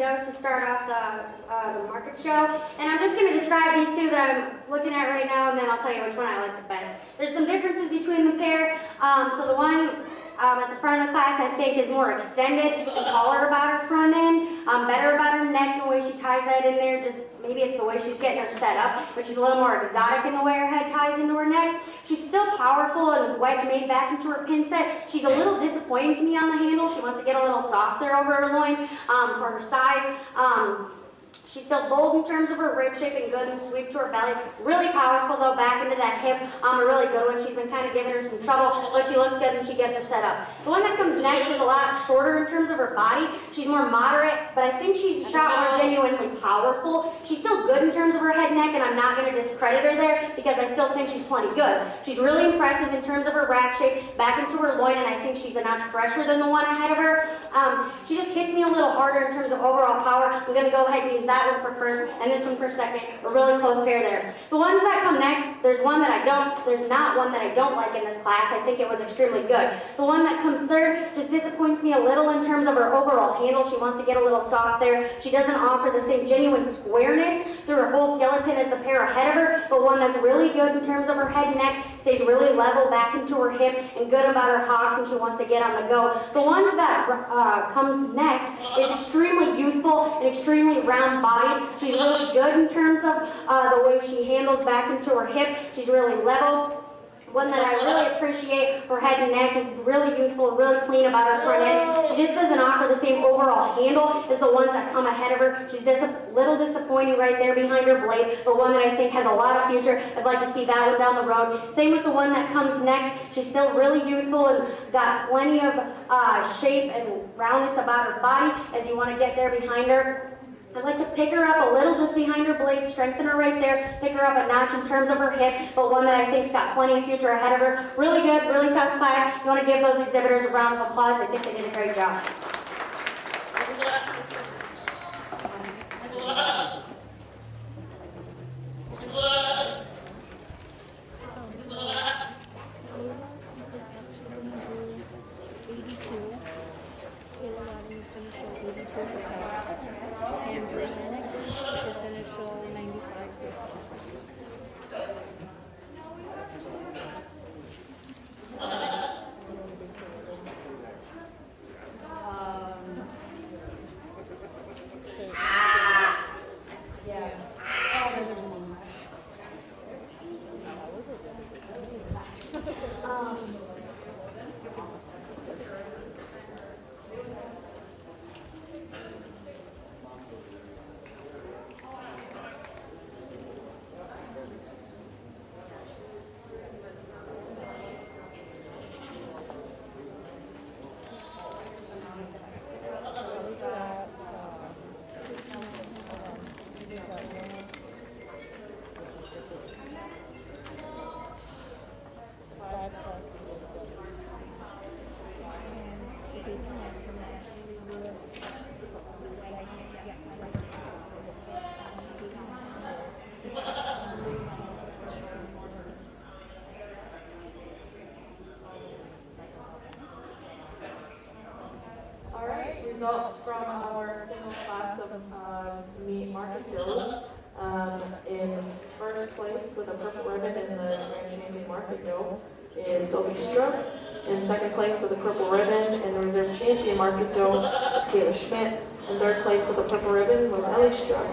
does to start off the market show. And I'm just going to describe these two that I'm looking at right now, and then I'll tell you which one I like the best. There's some differences between the pair. So the one at the front of the class, I think, is more extended and taller about her front end, better about her neck, the way she ties that in there. Just maybe it's the way she's getting her set up, but she's a little more exotic in the way her head ties into her neck. She's still powerful and wedge made back into her pin set. She's a little disappointing to me on the handle. She wants to get a little softer over her loin for her size. She's still bold in terms of her rib shape and good and sweep to her belly. Really powerful though, back into that hip. A really good one. She's been kind of giving her some trouble, but she looks good and she gets her set up. The one that comes next is a lot shorter in terms of her body. She's more moderate, but I think she's shot more genuinely powerful. She's still good in terms of her head and neck, and I'm not going to discredit her there because I still think she's plenty good. She's really impressive in terms of her rack shape, back into her loin, and I think she's a notch fresher than the one ahead of her. She just hits me a little harder in terms of overall power. I'm going to go ahead and use that one for first and this one for second. A really close pair there. The ones that come next, there's not one that I don't like in this class. I think it was extremely good. The one that comes third just disappoints me a little in terms of her overall handle. She wants to get a little soft there. She doesn't offer the same genuine squareness through her whole skeleton as the pair ahead of her, but one that's really good in terms of her head and neck, stays really level back into her hip, and good about her hocks when she wants to get on the go. The ones that comes next is extremely youthful and extremely round bodied. She's really good in terms of the way she handles back into her hip. She's really level. One that I really appreciate, her head and neck is really youthful, really clean about her front end. She just doesn't offer the same overall handle as the ones that come ahead of her. She's just a little disappointing right there behind her blade, but one that I think has a lot of future. I'd like to see that one down the road. Same with the one that comes next. She's still really youthful and got plenty of shape and roundness about her body as you want to get there behind her. I'd like to pick her up a little just behind her blade, strengthen her right there, pick her up a notch in terms of her hip, but one that I think's got plenty of future ahead of her. Really good, really tough class. You want to give those exhibitors a round of applause. I think they did a great job. Results from our single class of meat market does. In first place with a purple ribbon in the Grand Champion Market Dough is Sophie Struck. In second place with a purple ribbon in the Reserve Champion Market Dough is Kayla Schmidt. In third place with a purple ribbon was Ellie Struck.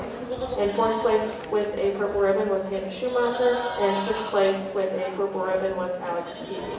In fourth place with a purple ribbon was Hannah Schumacher. And fifth place with a purple ribbon was Alex Keating.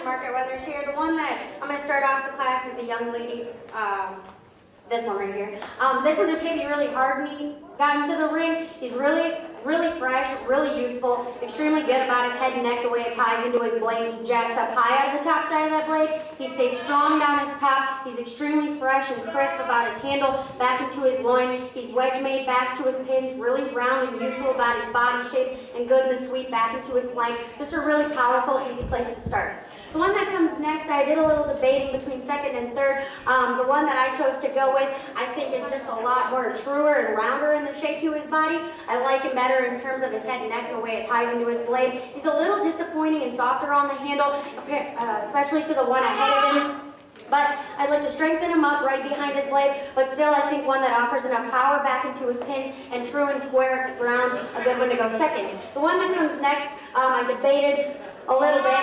market weathers here. The one that I'm going to start off the class is the young lady, this one right here. This one just hit me really hard when he got into the ring. He's really fresh, really youthful, extremely good about his head and neck, the way it ties into his blade. He jacks up high out of the top side of that blade. He stays strong down his top. He's extremely fresh and crisp about his handle, back into his loin. He's wedge made back to his pins, really round and youthful about his body shape, and good in the sweep back into his flank. Just a really powerful, easy place to start. The one that comes next, I did a little debating between second and third. The one that I chose to go with, I think is just a lot more truer and rounder in the shape to his body. I like him better in terms of his head and neck and the way it ties into his blade. He's a little disappointing and softer on the handle, especially to the one ahead of him. But I'd like to strengthen him up right behind his blade, but still I think one that offers enough power back into his pins and true and square at the ground, a good one to go second. The one that comes next, I debated a little bit,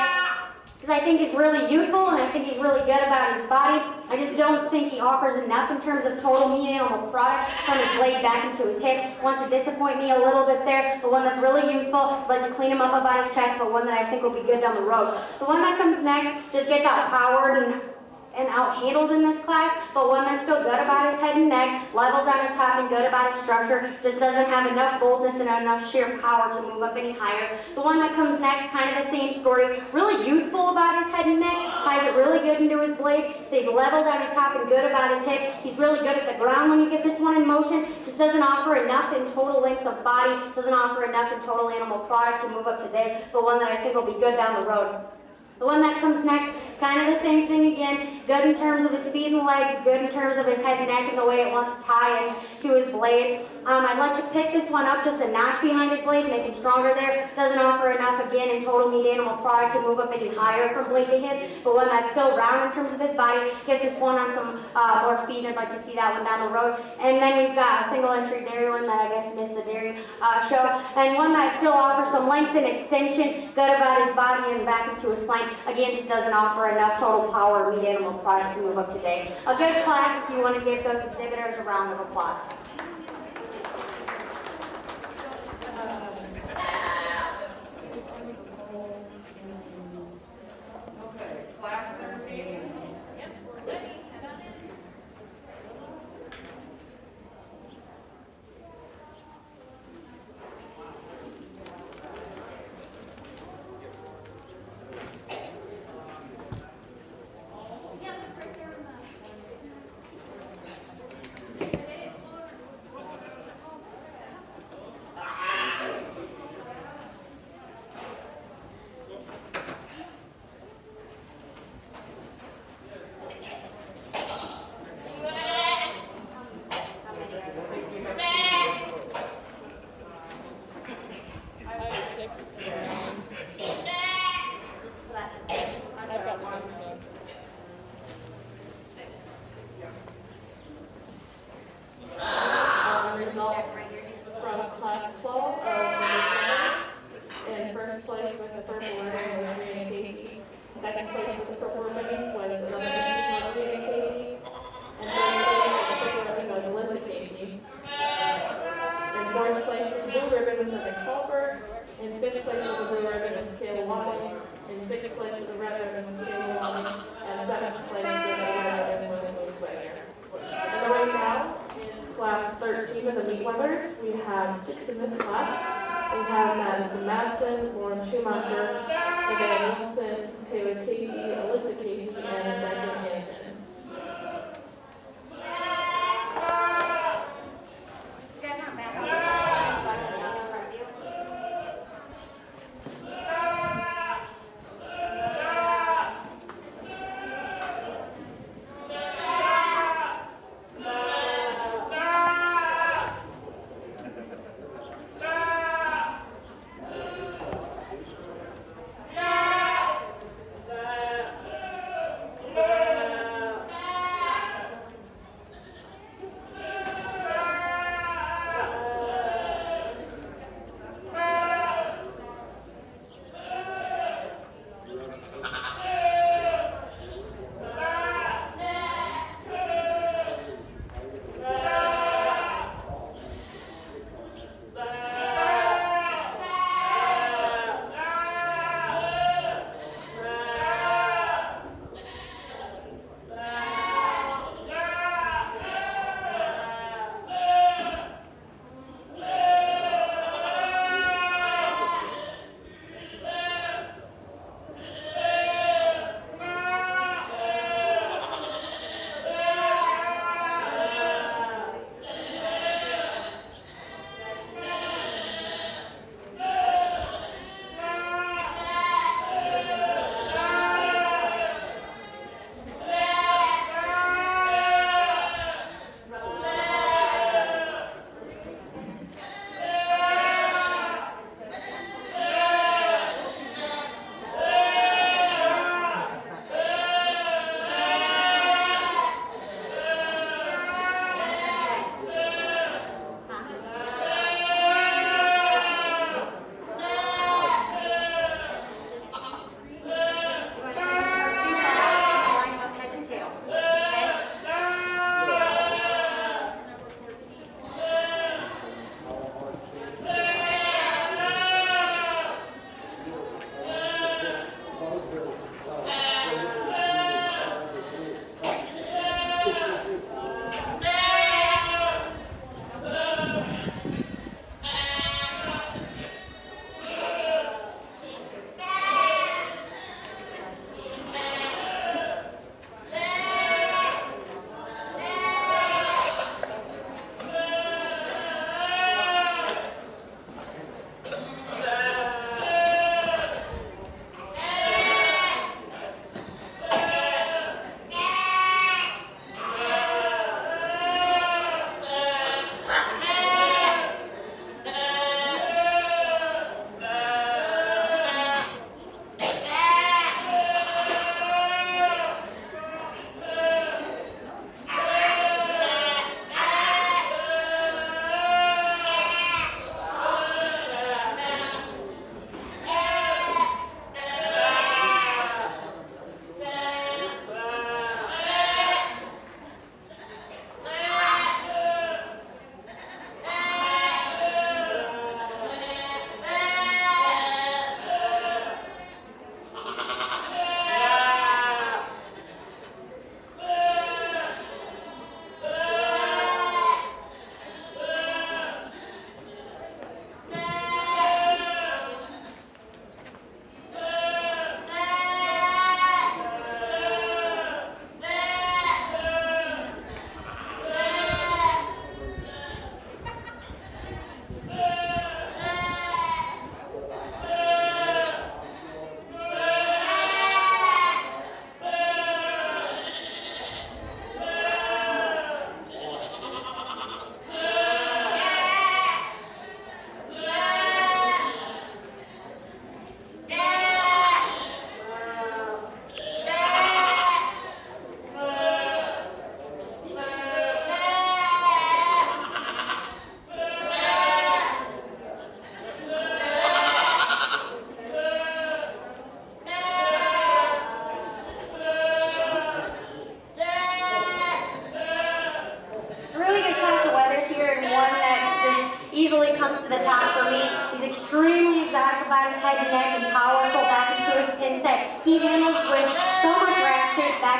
because I think he's really youthful and I think he's really good about his body. I just don't think he offers enough in terms of total meat animal product from his blade back into his hip. Wants to disappoint me a little bit there. The one that's really youthful, I'd like to clean him up about his chest, but one that I think will be good down the road. The one that comes next just gets outpowered and out-handled in this class, but one that's still good about his head and neck, level down his top and good about his structure, just doesn't have enough boldness and enough sheer power to move up any higher. The one that comes next, kind of the same story, really youthful about his head and neck, ties it really good into his blade, stays level down his top and good about his hip. He's really good at the ground when you get this one in motion, just doesn't offer enough in total length of body, doesn't offer enough in total animal product to move up today, but one that I think will be good down the road. The one that comes next, kind of the same thing again, good in terms of his feet and legs, good in terms of his head and neck and the way it wants to tie into his blade. I'd like to pick this one up just a notch behind his blade, make him stronger there. Doesn't offer enough, again, in total meat animal product to move up any higher from blade to hip, but one that's still round in terms of his body. Get this one on some more feet, I'd like to see that one down the road. And then we've got a single entry dairy one that I guess missed the dairy show, and one that still offers some length and extension, good about his body and back into his flank. Again, just doesn't offer enough total power meat animal product to move up today. A good class if you want to give those exhibitors a round of applause. Okay, class 13.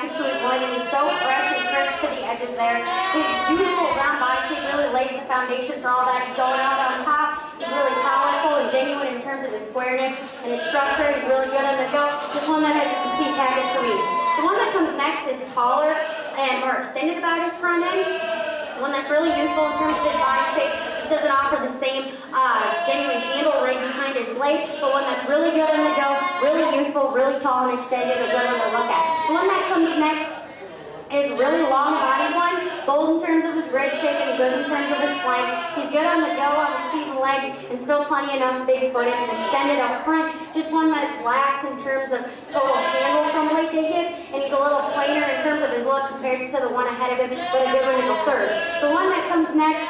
back into his loin, and he's so fresh and crisp to the edges there. His beautiful round body shape really lays the foundation for all that he's going out on top. He's really powerful and genuine in terms of his squareness and his structure. He's really good on the go. Just one that has a complete package for me. The one that comes next is taller and more extended about his front end. The one that's really youthful in terms of his body shape. Just doesn't offer the same genuine handle right behind his blade, but one that's really good on the go, really youthful, really tall and extended, a good one to look at. The one that comes next is really long body one, bold in terms of his rib shape and good in terms of his flank. He's good on the go, on his feet and legs, and still plenty enough big footed and extended up front. Just one that lacks in terms of total handle from leg to hip, and he's a little plainer in terms of his look compared to the one ahead of him, but a good one to go third. The one that comes next,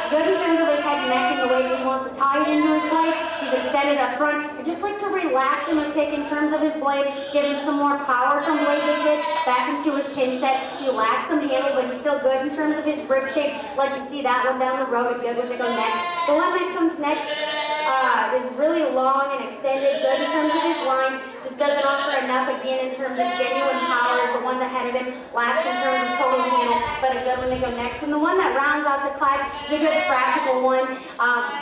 good in terms of his head and neck and the way that he wants to tie it into his blade. He's extended up front. I just like to relax him a tick in terms of his blade, give him some more power from blade to hip, back into his pin set. He lacks some handle, but he's still good in terms of his grip shape. Like to see that one down the road, a good one to go next. The one that comes next is really long and extended, good in terms of his lines, just doesn't offer enough again in terms of genuine power as the ones ahead of him, lacks in terms of total handle, but a good one to go next. And the one that rounds out the class is a good practical one,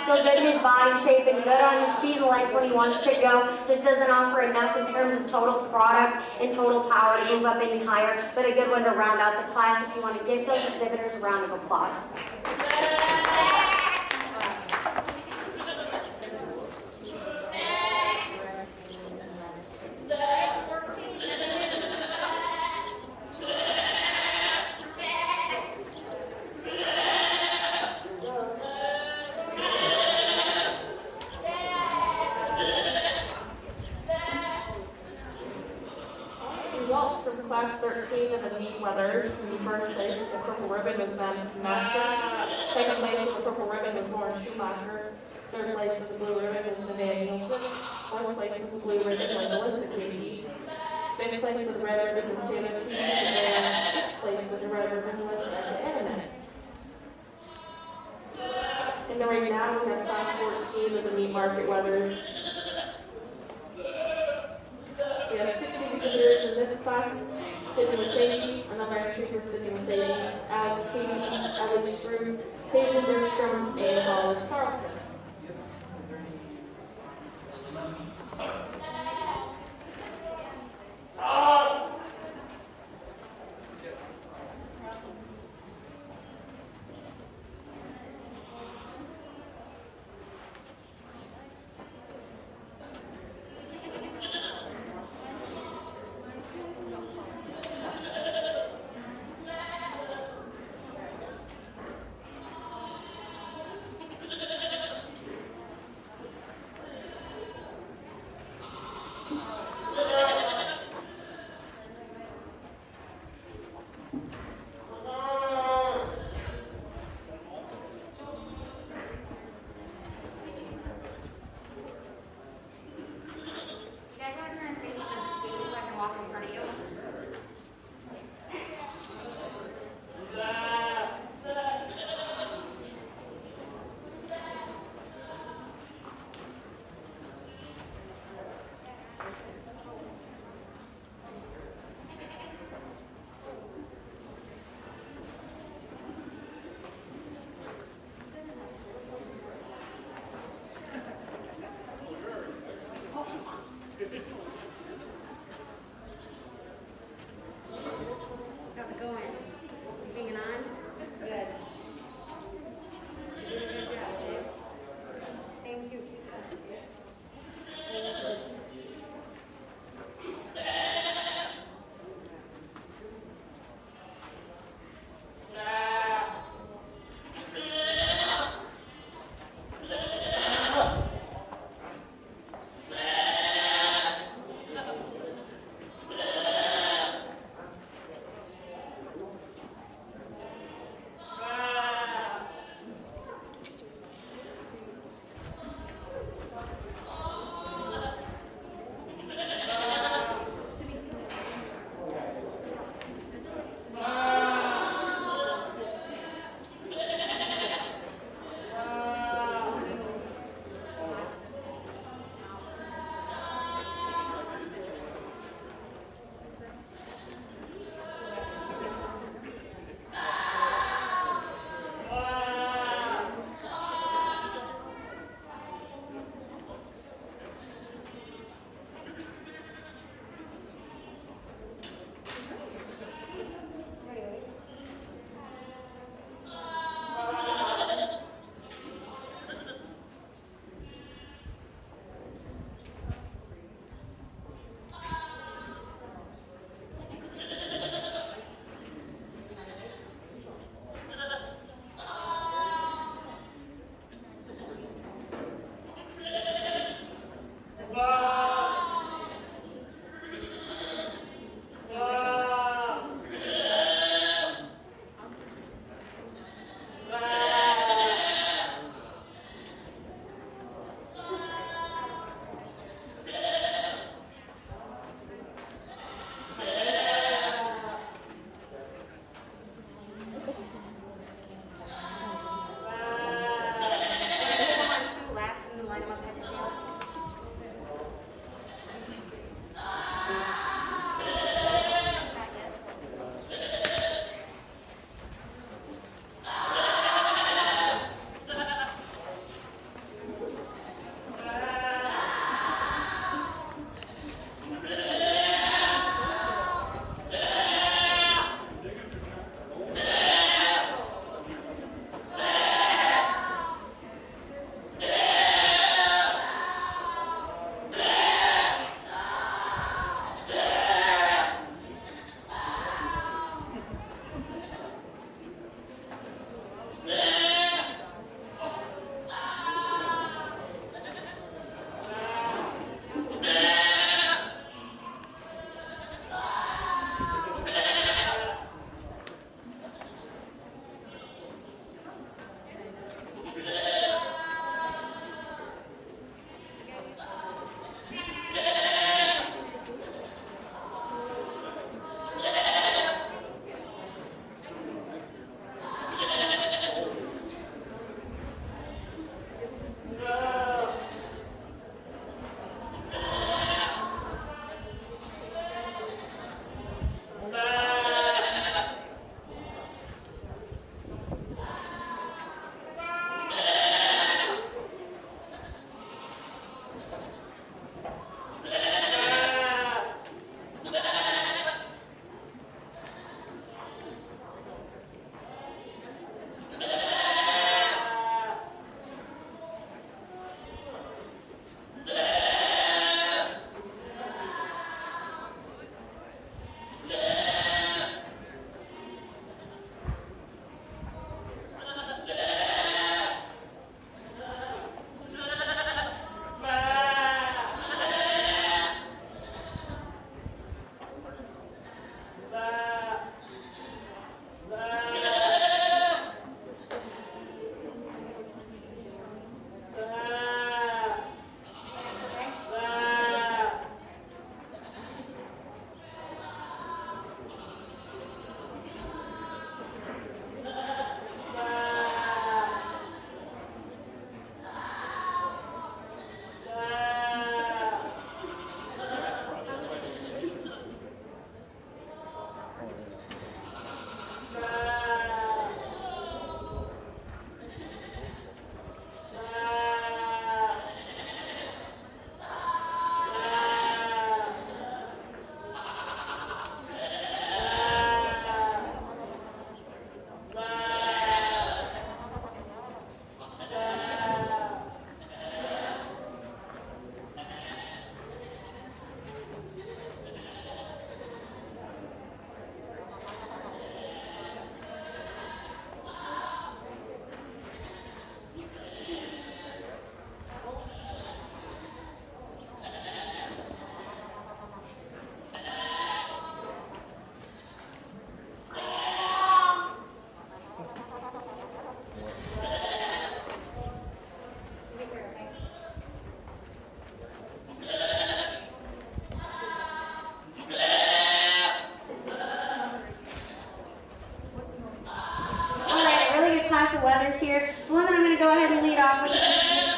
still good in his body shape and good on his feet and legs when he wants to go, just doesn't offer enough in terms of total product and total power to move up any higher, but a good one to round out the class if you want to give those exhibitors a round of applause. Results from class 13 of the neat weathers. In first place with the purple ribbon was Madison Matson. Second place with the purple ribbon was Lauren Schumacher. Third place with the blue ribbon was Nevaeh Nielsen. Fourth place with the blue ribbon was Alyssa Katie. Fifth place with the red ribbon was Taylor Keating. And sixth place with the red ribbon was Becca Ananet. And right now we have class 14 of the meat market weathers. We have 60 visitors in this class. Sydney Mercedes, another entry for Sydney Mercedes, Alex Katie, Ellie Struve, Paisley Bergstrom, and Hollis Carlson.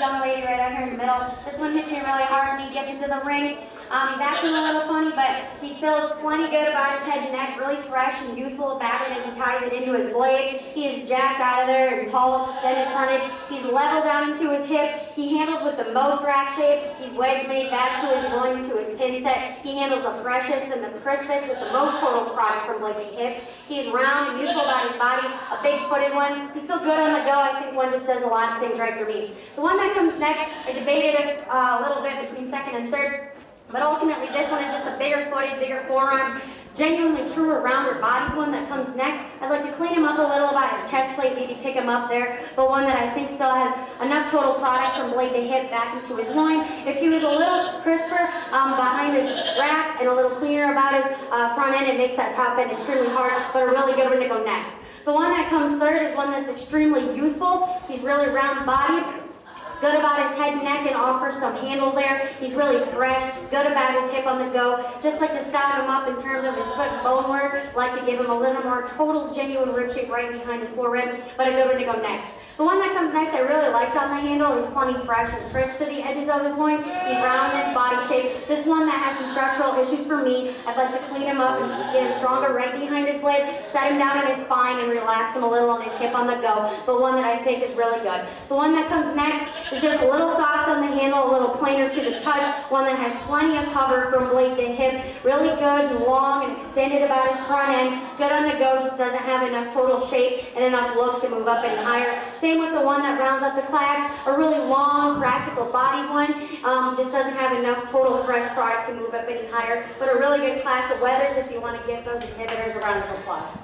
young lady right out here in the middle. This one hits me really hard when he gets into the ring. He's acting a little funny, but he feels plenty good about his head and neck, really fresh and youthful about it as he ties it into his blade. He is jacked out of there and tall, extended fronted. He's level down into his hip. He handles with the most rack shape. He's wedge made back to his loin, to his pin set. He handles the freshest and the crispest with the most total product from blade to hip. He's round and youthful about his body, a big-footed one. He's still good on the go. I think one just does a lot of things right for me. The one that comes next, I debated a little bit between second and third. But ultimately, this one is just a bigger footed, bigger forearm, genuinely truer, rounder bodied one that comes next. I'd like to clean him up a little about his chest plate, maybe pick him up there, but one that I think still has enough total product from blade to hip back into his loin. If he was a little crisper behind his rack and a little cleaner about his front end, it makes that top end extremely hard, but a really good one to go next. The one that comes third is one that's extremely youthful. He's really round bodied. Good about his head and neck and offers some handle there. He's really fresh, good about his hip on the go. Just like to stout him up in terms of his foot and bone work. Like to give him a little more total, genuine rib shape right behind his forehead, but a good one to go next. The one that comes next I really liked on the handle. He's plenty fresh and crisp to the edges of his loin. He's round in his body shape. This one that has some structural issues for me. I'd like to clean him up and get him stronger right behind his blade, set him down on his spine and relax him a little on his hip on the go, but one that I think is really good. The one that comes next is just a little soft on the handle, a little plainer to the touch, one that has plenty of cover from blade to hip, really good and long and extended about his front end, good on the go, just doesn't have enough total shape and enough look to move up any higher. Same with the one that rounds up the class, a really long, practical bodied one, just doesn't have enough total fresh product to move up any higher, but a really good class of weathers if you want to give those exhibitors a round of applause.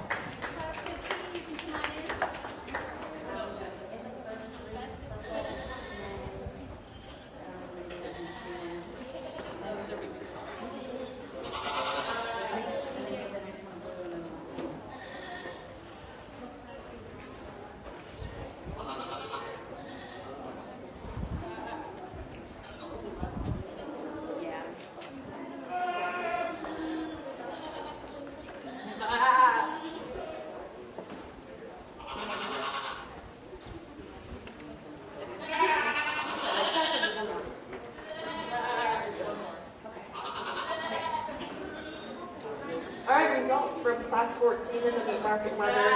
Results from Class 14 in the meat market weathers.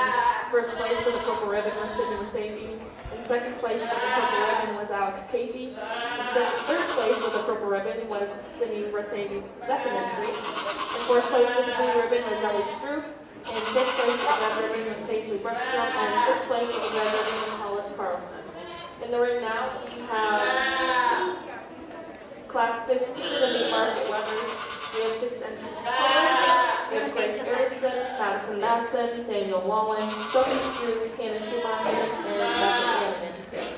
First place for the purple ribbon was Sydney Rasabi. In second place for the purple ribbon was Alex Cafey. In third place with the purple ribbon was Sydney Rasabi's second entry. In fourth place with the blue ribbon was Ellie Stroop. In fifth place with the red ribbon was Paisley Brookstrom. And in sixth place with the red ribbon was Hollis Carlson. In the ring now, we have Class 15 in the meat market weathers. We have 6 entries. We have Grace Erickson, Madison Madsen, Daniel Wallen, Sophie Stroop, Hannah Schumacher, and Matthew Hannon.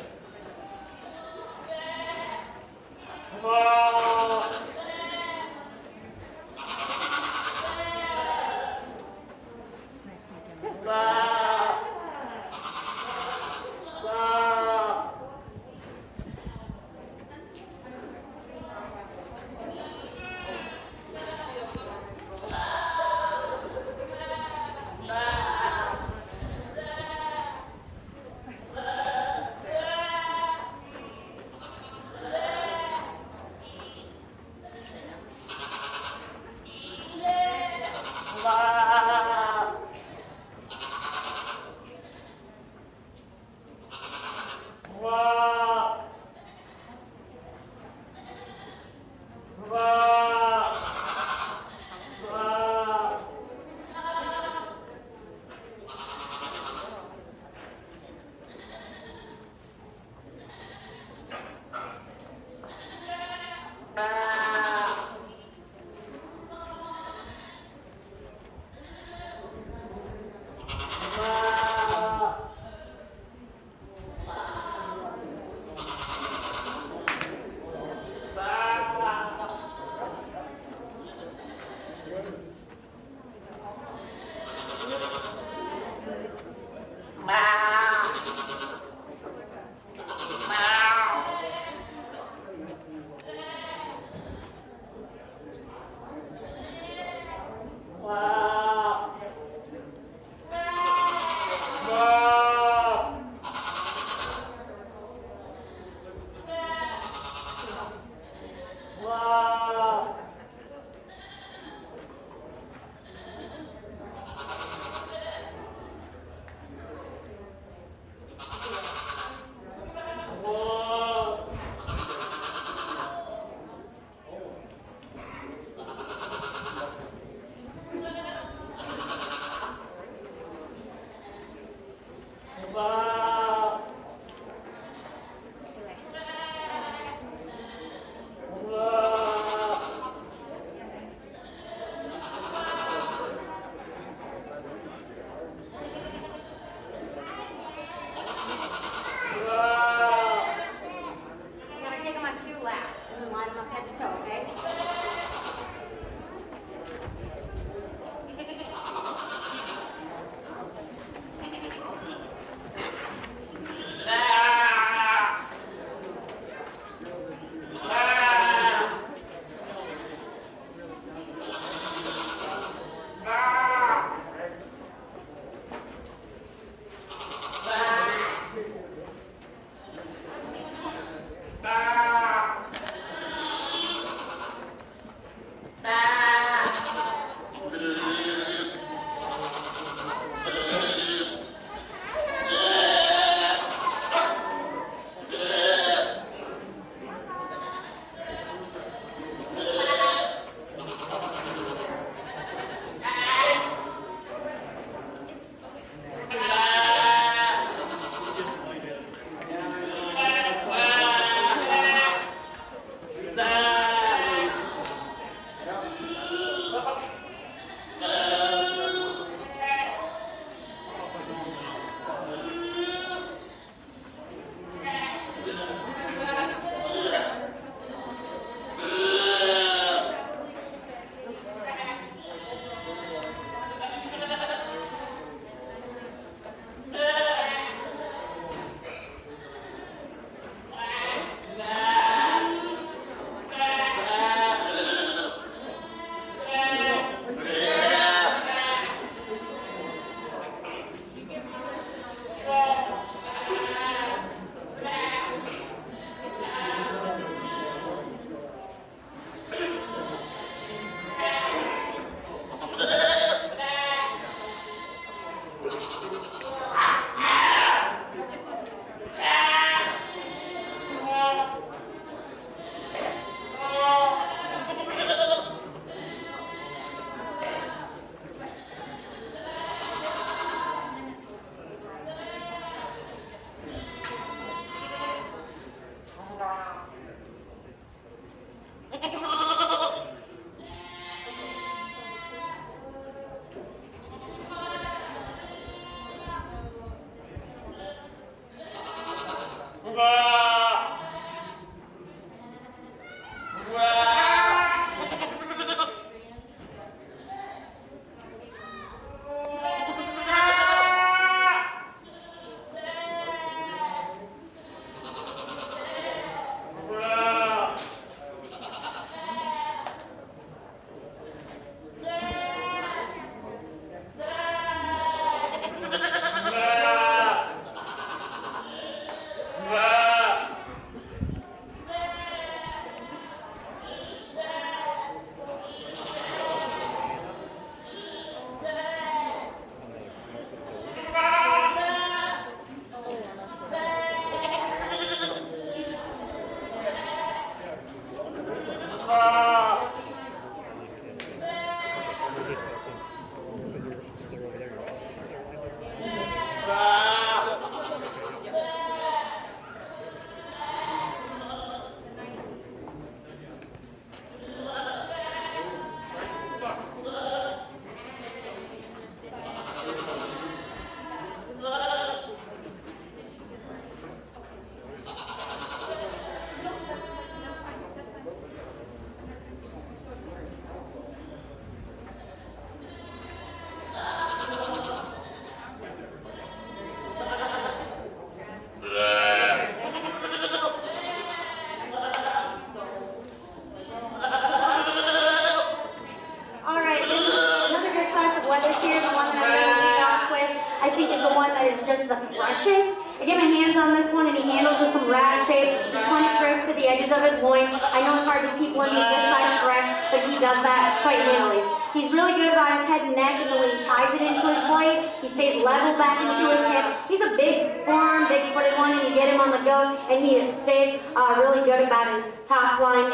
one that is just the freshest. I get my hands on this one and he handles with some rat shape. He's plenty crisp to the edges of his loin. I know it's hard to keep one this size fresh, but he does that quite handily. He's really good about his head and neck, and the way he ties it into his blade, he stays level back into his hip. He's a big forearm, big-footed one, and you get him on the go, and he stays really good about his top line.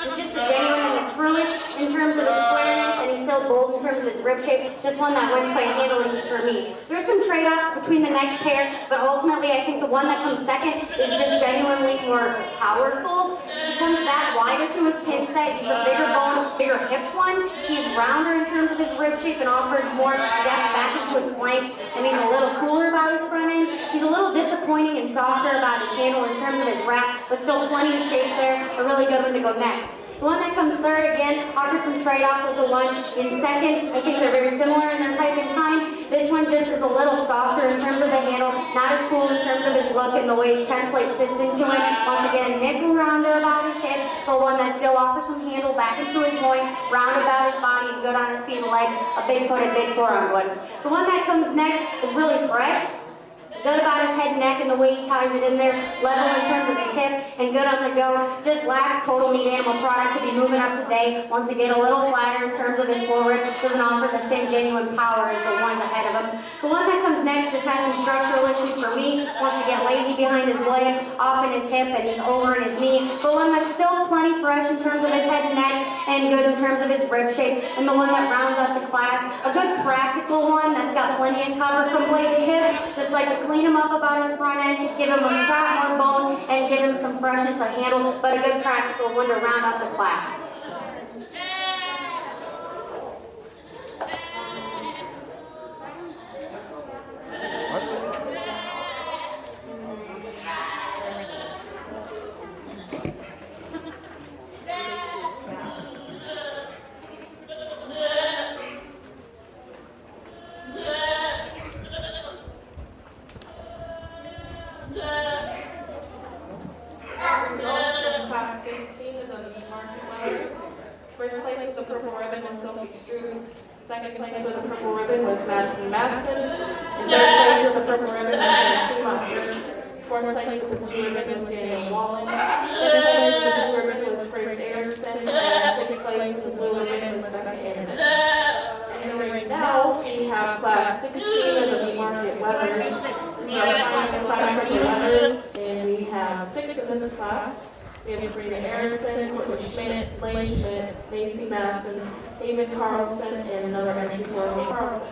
He's just the genuine and the truest in terms of his squareness, and he's still bold in terms of his rib shape. Just one that wins quite handily for me. There's some trade-offs between the next pair, but ultimately I think the one that comes second is just genuinely more powerful. He comes back wider to his pin set. He's a bigger bone, bigger hipped one. He's rounder in terms of his rib shape and offers more depth back into his flank, and he's a little cooler about his front end. He's a little disappointing and softer about his handle in terms of his wrap, but still plenty of shape there. A really good one to go next. The one that comes third, again, offers some trade-off with the one in second. I think they're very similar in their type and kind. This one just is a little softer in terms of the handle, not as cool in terms of his look and the way his chest plate sits into it. Once again, nickel rounder about his hip, but one that still offers some handle back into his loin, round about his body, and good on his feet and legs, a big-footed, big forearm one. The one that comes next is really fresh. Good about his head and neck and the way he ties it in there, level in terms of his hip, and good on the go. Just lacks total meat animal product to be moving up today. Wants to get a little flatter in terms of his forward. Doesn't offer the same genuine power as the ones ahead of him. The one that comes next just has some structural issues for me. Wants to get lazy behind his blade, off in his hip, and he's over in his knee. But one that's still plenty fresh in terms of his head and neck, and good in terms of his rib shape. And the one that rounds up the class, a good practical one that's got plenty of cover from blade to hip. Just like to clean him up about his front end, give him a shot more bone, and give him some freshness of handle, but a good practical one to round out the class. Second place with the purple ribbon was Madison Madsen. In third place with the purple ribbon was Hannah Schumacher. Fourth place with the blue ribbon was Daniel Wallen. Fifth place with the blue ribbon was Grace Anderson. And sixth place with the blue ribbon was Becca Anderson. And right now we have class 16 of the meat market leathers. We have 5 class of leathers, and we have 6 in this class. We have Karina Erickson, Courtney Schmidt, Lane Schmidt, Macy Madsen, David Carlson, and another entry for Carlson.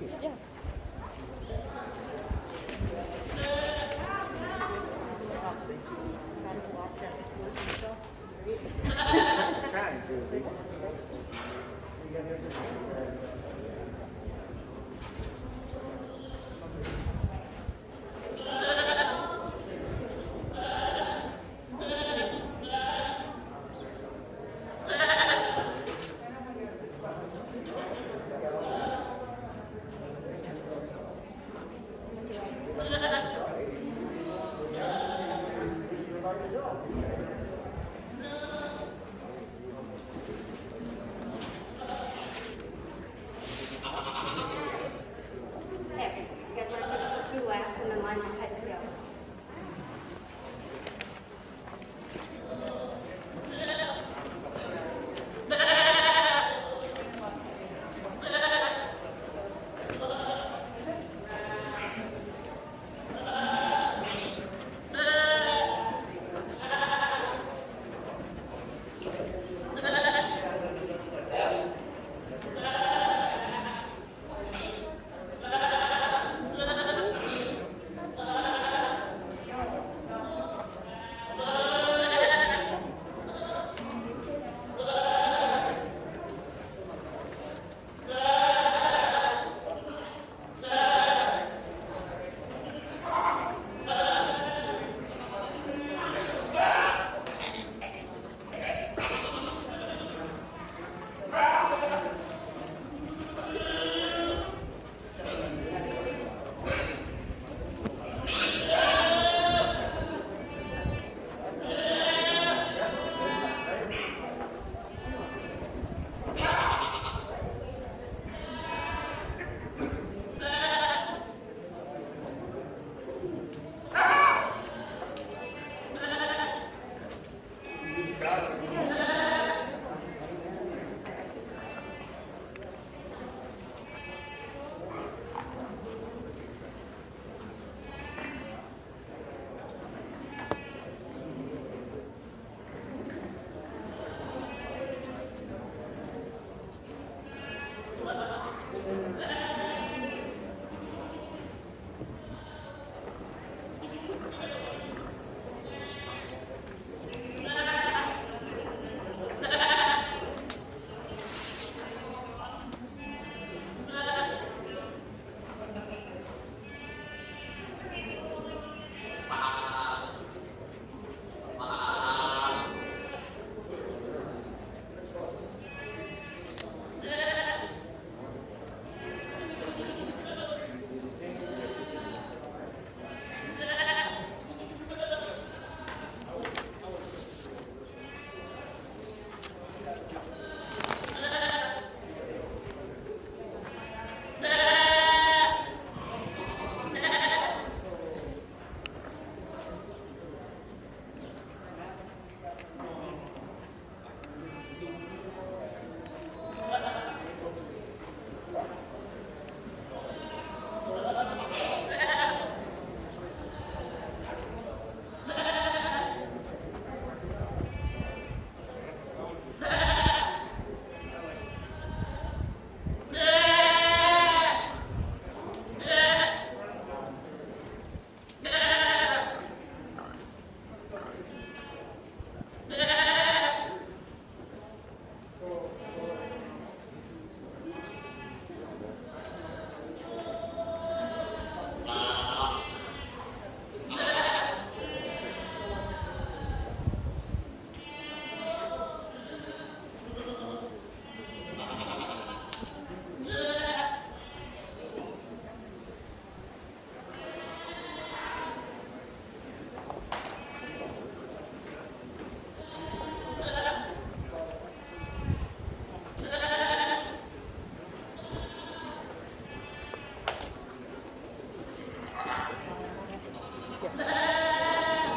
Yeah. Trying to. Okay, you guys want to take it for 2 laps and then line up head to tail.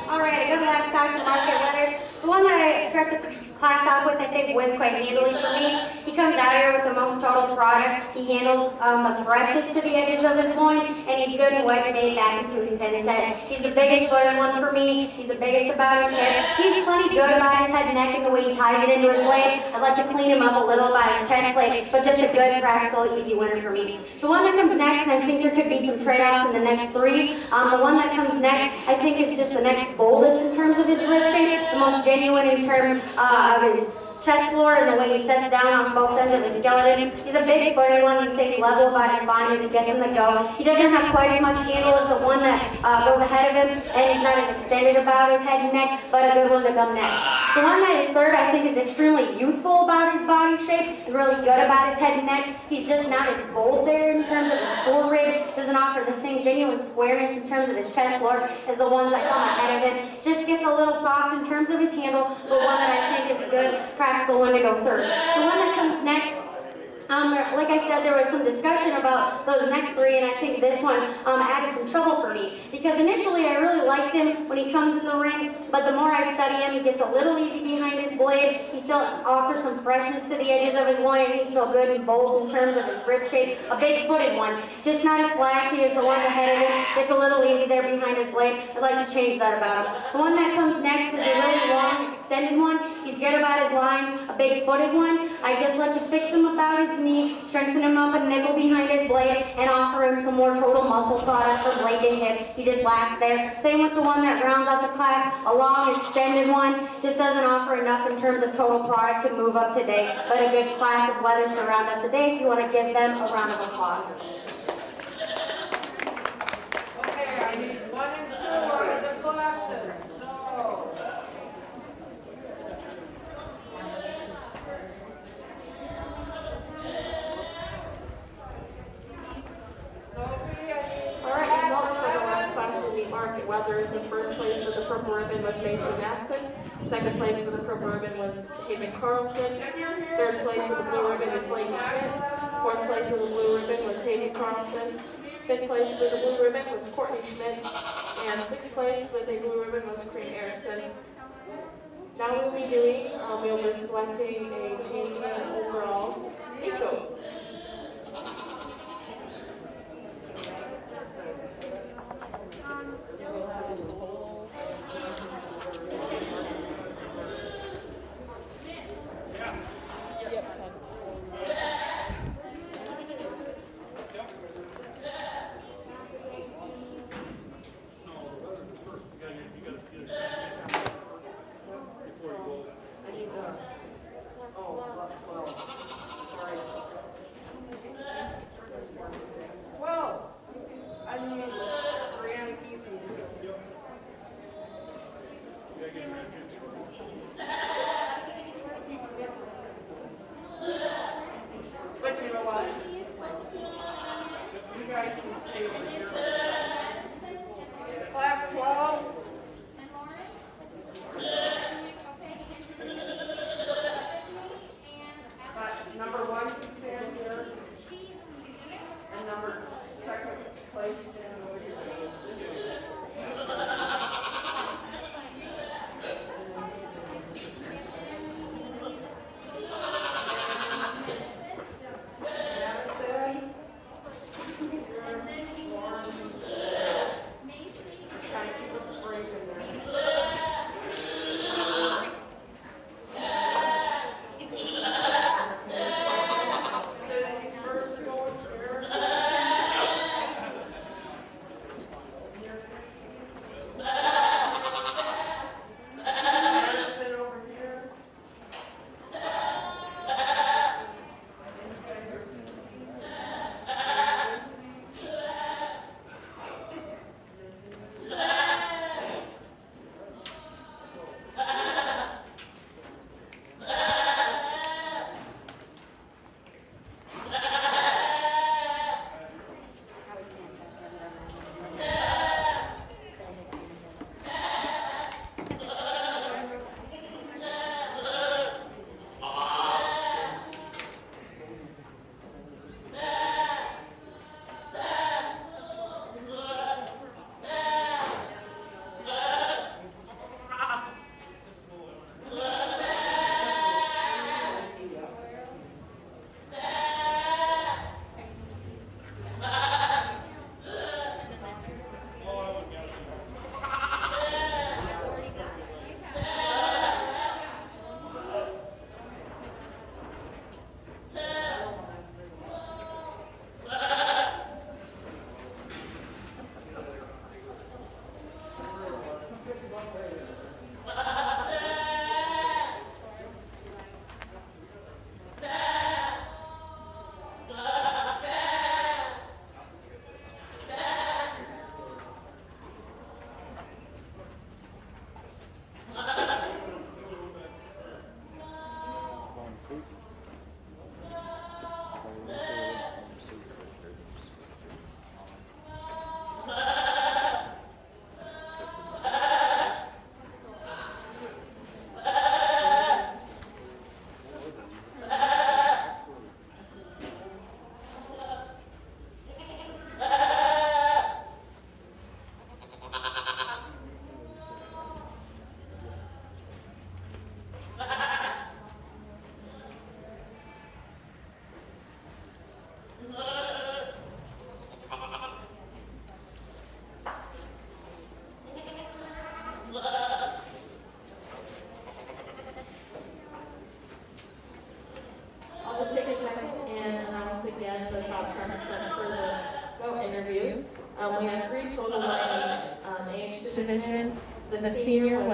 All right, I got the last class of market letters. The one that I start the class off with, I think wins quite handily for me. He comes out here with the most total product. He handles the freshest to the edges of his loin, and he's good to wedge bait back into his pin. He's the biggest footed one for me. He's the biggest about his head. He's plenty good about his head and neck and the way he ties it into his blade. I'd like to clean him up a little about his chest plate, but just a good, practical, easy winner for me. The one that comes next, and I think there could be some trade-offs in the next three. The one that comes next, I think is just the next boldest in terms of his rib shape, the most genuine in terms of his chest floor and the way he sets down on both ends of his skeleton. He's a big footed one. He stays level about his spine as he gets him to go. He doesn't have quite as much handle as the one that goes ahead of him, and he's not as extended about his head and neck, but a good one to come next. The one that is third, I think, is extremely youthful about his body shape and really good about his head and neck. He's just not as bold there in terms of his fore rib. Doesn't offer the same genuine squareness in terms of his chest floor as the ones that come ahead of him. Just gets a little soft in terms of his handle, but one that I think is a good, practical one to go third. The one that comes next, like I said, there was some discussion about those next three, and I think this one added some trouble for me. Because initially I really liked him when he comes in the ring, but the more I study him, he gets a little easy behind his blade. He still offers some freshness to the edges of his loin, and he's still good and bold in terms of his rib shape. A big-footed one, just not as flashy as the ones ahead of him. Gets a little easy there behind his blade. I'd like to change that about him. The one that comes next is a really long, extended one. He's good about his lines, a big-footed one. I just like to fix him about his knee, strengthen him up a nickel behind his blade, and offer him some more total muscle product from blade to hip. He just lacks there. Same with the one that rounds out the class, a long, extended one. Just doesn't offer enough in terms of total product to move up today, but a good class of leathers to round up the day if you want to give them a round of applause. Okay, I need 1 and 2 out of the classes. Alright, results for the last class of the meat market. Weathers in first place with the purple ribbon was Mason Matson. Second place with the purple ribbon was Haven Carlson. Third place with the blue ribbon was Lady Schmidt. Fourth place with the blue ribbon was Haven Carlson. Fifth place with the blue ribbon was Courtney Schmidt. And sixth place with a blue ribbon was Kareem Erickson. Now we'll be doing, we'll be selecting a champion overall meat goat. Yep, 10. Oh, well, sorry.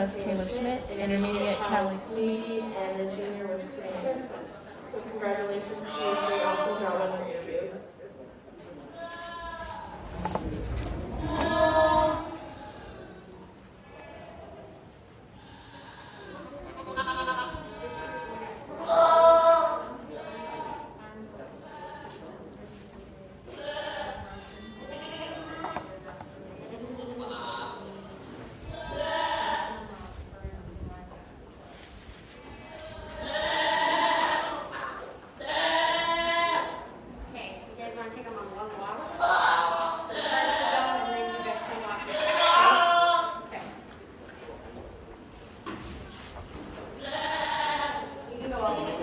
was Kayla Schmidt. Intermediate, Kelly C, and the junior was Christina Henderson. So congratulations to you, doing awesome job on your interviews. Okay, you guys want to take them on one walk? So the first to go, and then you guys can walk it. Okay. You can go all the way.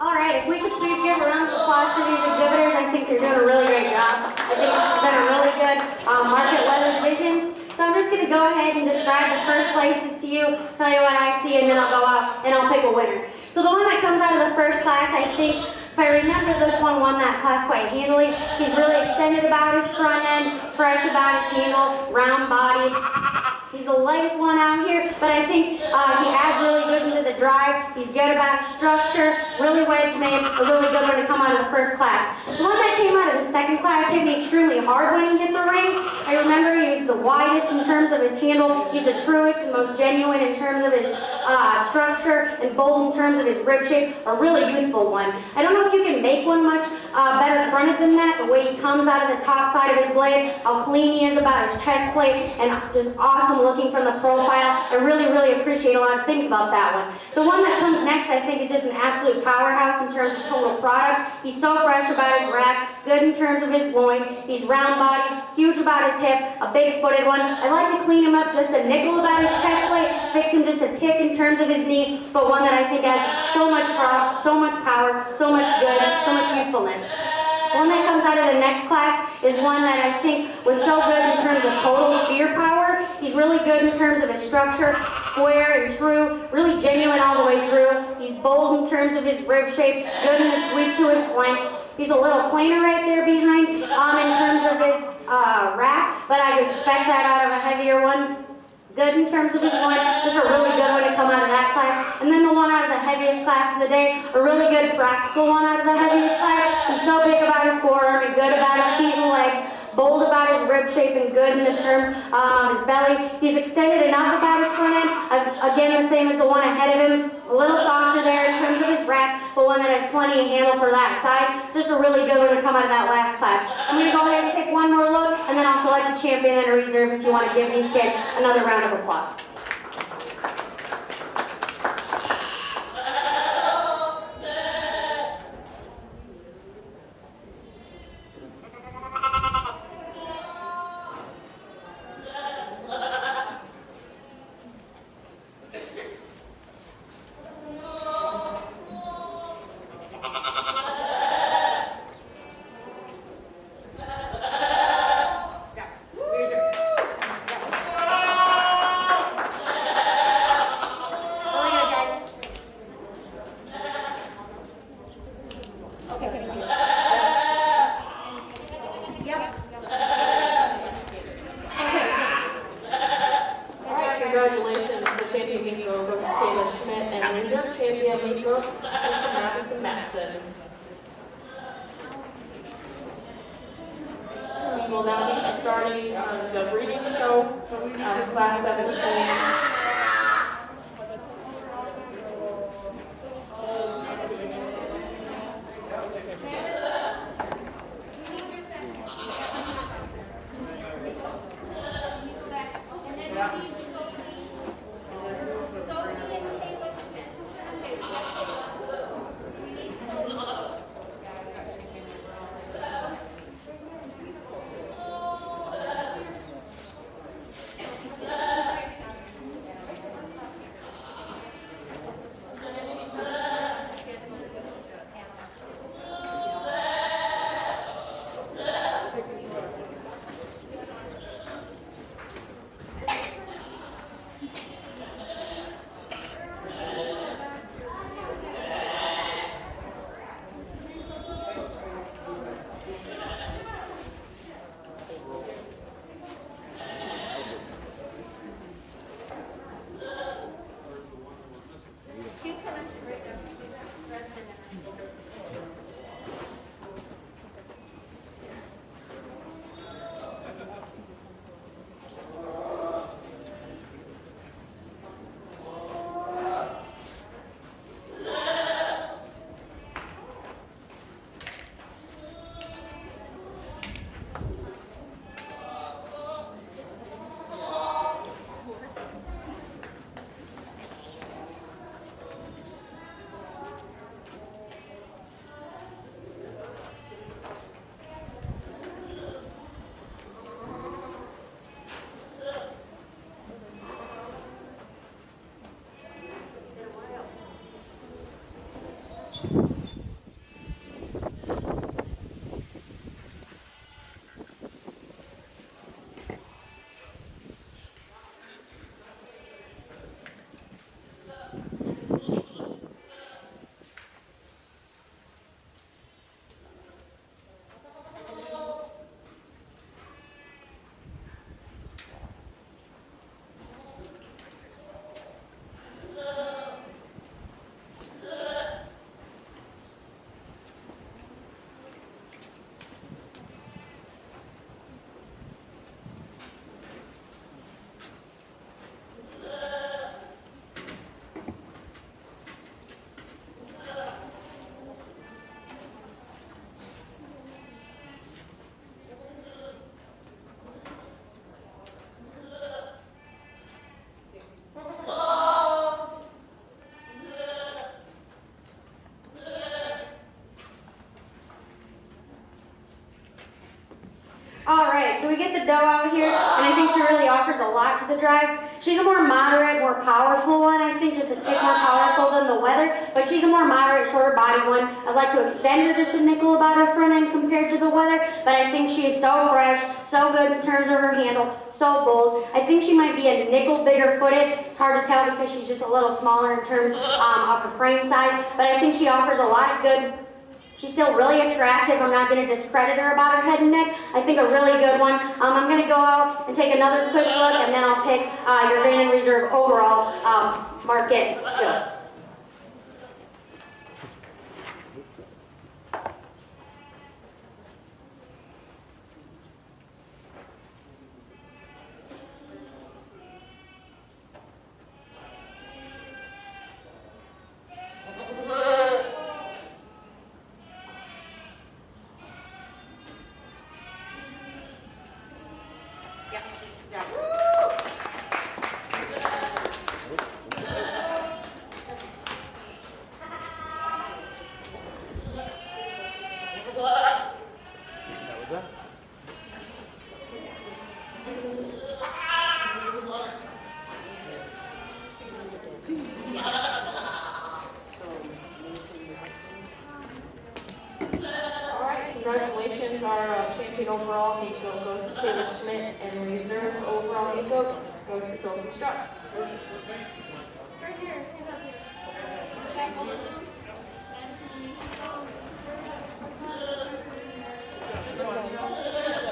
All right, if we could please give a round of applause for these exhibitors, I think they're doing a really great job. I think this has been a really good market weather division. So I'm just going to go ahead and describe the first places to you, tell you what I see, and then I'll go out and I'll pick a winner. So the one that comes out of the first class, I think, if I remember, this one won that class quite handily. He's really extended about his front end, fresh about his handle, round body. He's the lightest one out here, but I think he adds really good into the drive. He's good about his structure, really wedge made, a really good one to come out of the first class. The one that came out of the second class hit me extremely hard when he hit the ring. I remember he was the widest in terms of his handle. He's the truest and most genuine in terms of his structure, and bold in terms of his rib shape. A really youthful one. I don't know if you can make one much better fronted than that. The way he comes out of the top side of his blade, how clean he is about his chest plate, and just awesome looking from the profile. I really, really appreciate a lot of things about that one. The one that comes next, I think, is just an absolute powerhouse in terms of total product. He's so fresh about his rack, good in terms of his loin. He's round-bodied, huge about his hip, a big-footed one. I like to clean him up just a nickel about his chest plate, fix him just a tick in terms of his knee, but one that I think has so much power, so much good, so much youthfulness. The one that comes out of the next class is one that I think was so good in terms of total sheer power. He's really good in terms of his structure, square and true, really genuine all the way through. He's bold in terms of his rib shape, good in the sweep to his flank. He's a little plainer right there behind in terms of his rack, but I'd expect that out of a heavier one. Good in terms of his loin. This is a really good one to come out of that class. And then the one out of the heaviest class of the day, a really good practical one out of the heaviest class. He's so big about his forearm and good about his feet and legs. Bold about his rib shape and good in the terms of his belly. He's extended enough about his front end. Again, the same as the one ahead of him. A little softer there in terms of his rack, but one that has plenty of handle for that size. Just a really good one to come out of that last class. I'm going to go ahead and take one more look, and then I'll select a champion and a reserve if you want to give these kids another round of applause. Yep. All right, congratulations. The champion meet goes to Kayla Schmidt, and reserve champion meet goes to Madison Matson. We will now be starting the breeding show, class 17. All right, so we get the doe out here, and I think she really offers a lot to the drive. She's a more moderate, more powerful one, I think, just a tick more powerful than the Weather, but she's a more moderate, shorter body one. I'd like to extend her just a nickel about her front end compared to the Weather, but I think she is so fresh, so good in terms of her handle, so bold. I think she might be a nickel bigger footed. It's hard to tell because she's just a little smaller in terms of her frame size, but I think she offers a lot of good. She's still really attractive. I'm not going to discredit her about her head and neck. I think a really good one. I'm going to go out and take another quick look, and then I'll pick your Grand and Reserve overall market. Go. Congratulations, our champion overall meet goes to Taylor Schmidt, and reserve overall meet goes to Sophie Struck. Right here. Just one.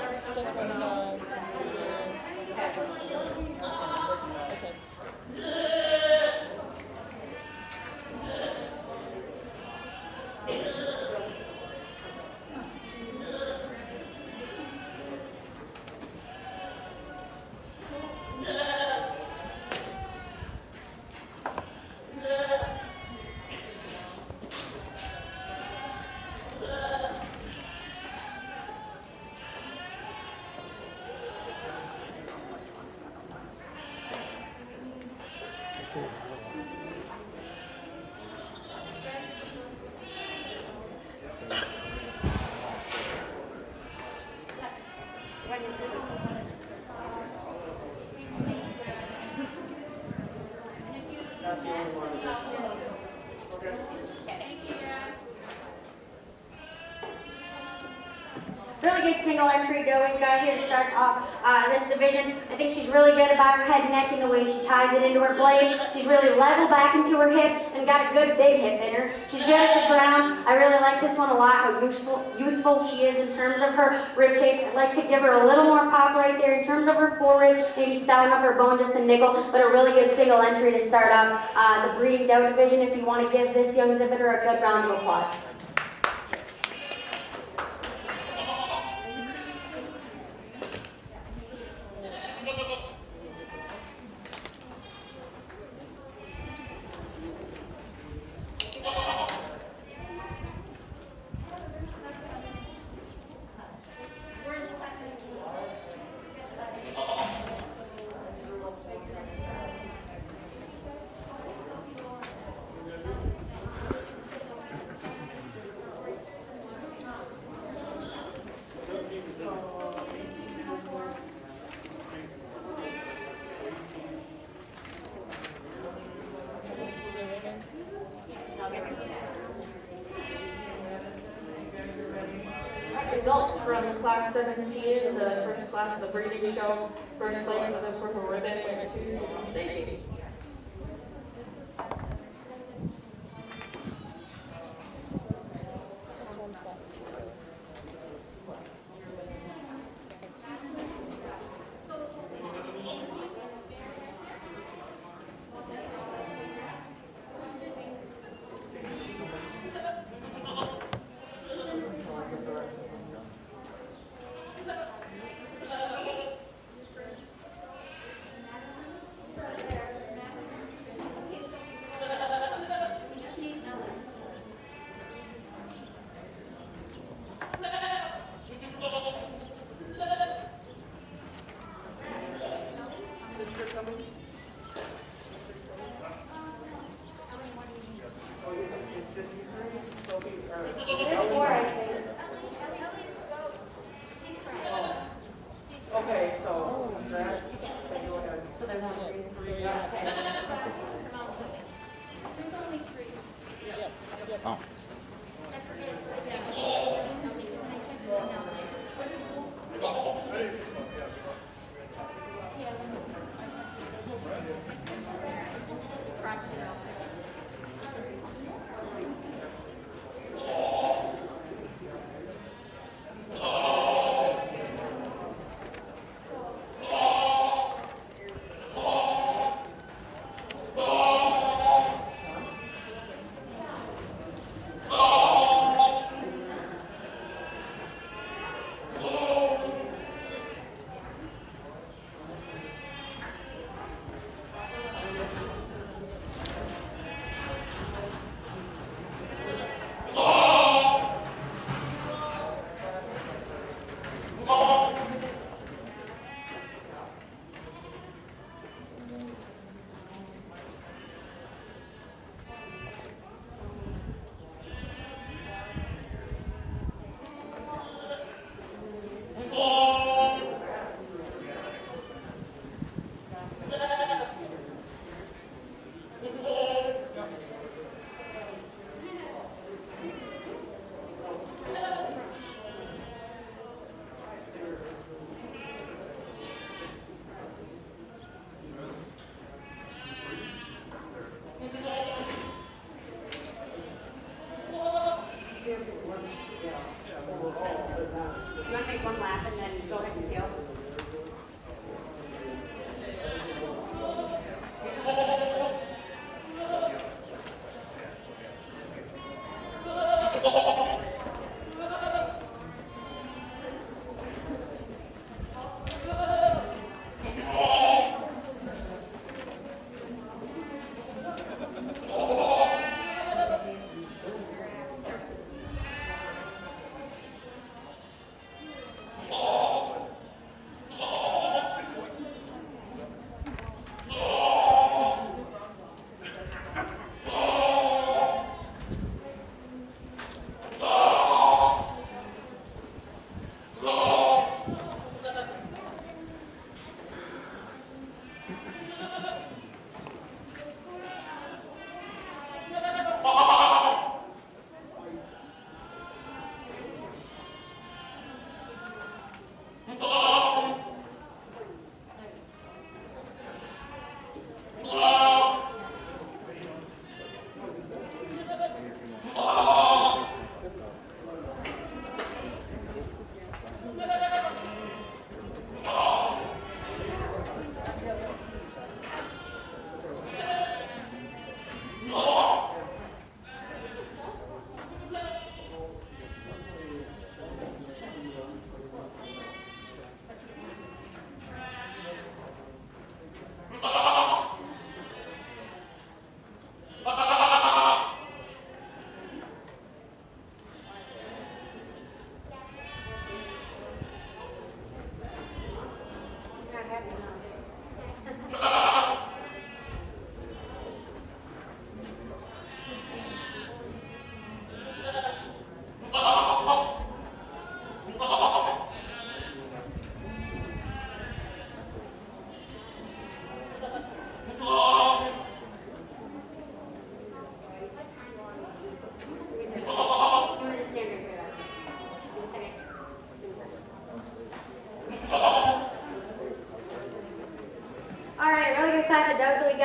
That's the only one. Okay. Really good single entry going here to start off this division. I think she's really good about her head and neck and the way she ties it into her blade. She's really level back into her hip and got a good big hip in her. She's good at the ground. I really like this one a lot, how youthful she is in terms of her rib shape. I'd like to give her a little more pop right there in terms of her forward, maybe styling up her bone just a nickel, but a really good single entry to start up the breeding doe division if you want to give this young exhibitor a good round of applause. Results from class 17, the first class of the breeding show. First place with the purple ribbon went to Susan Sadie.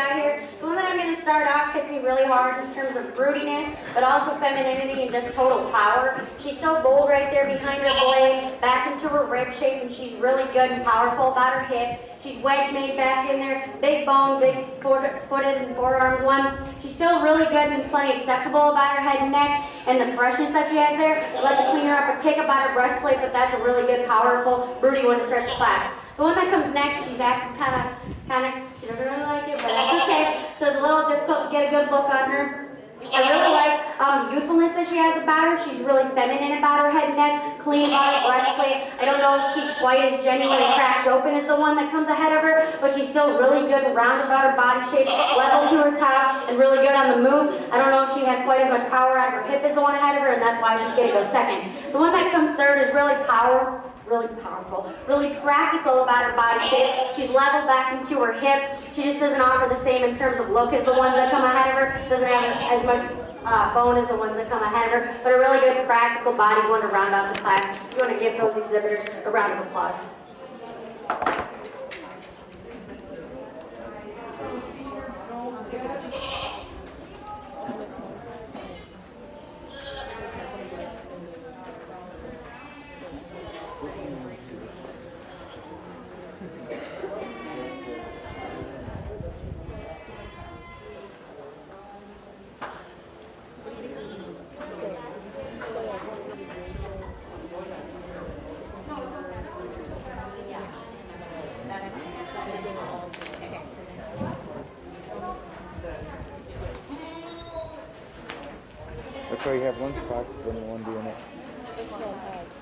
got here. The one that I'm going to start off hits me really hard in terms of broodiness, but also femininity and just total power. She's so bold right there behind her blade, back into her rib shape, and she's really good and powerful about her hip. She's wedge made back in there, big bone, big footed and forearmed one. She's still really good and plenty acceptable about her head and neck, and the freshness that she has there. I'd like to clean her up a tick about her breastplate, but that's a really good, powerful, broody one to start the class. The one that comes next, she's acting kind of, she doesn't really like it, but that's okay. So it's a little difficult to get a good look on her. I really like youthfulness that she has about her. She's really feminine about her head and neck, clean about her breastplate. I don't know if she's quite as genuinely cracked open as the one that comes ahead of her, but she's still really good and round about her body shape, level to her top, and really good on the move. I don't know if she has quite as much power out of her hip as the one ahead of her, and that's why she's going to go second. The one that comes third is really powerful, really practical about her body shape. She's leveled back into her hip. She just doesn't offer the same in terms of look as the ones that come ahead of her. Doesn't have as much bone as the ones that come ahead of her, but a really good practical body one to round out the class. You want to give those exhibitors a round of applause. That's why you have lunchbox when you want to do it. This one has,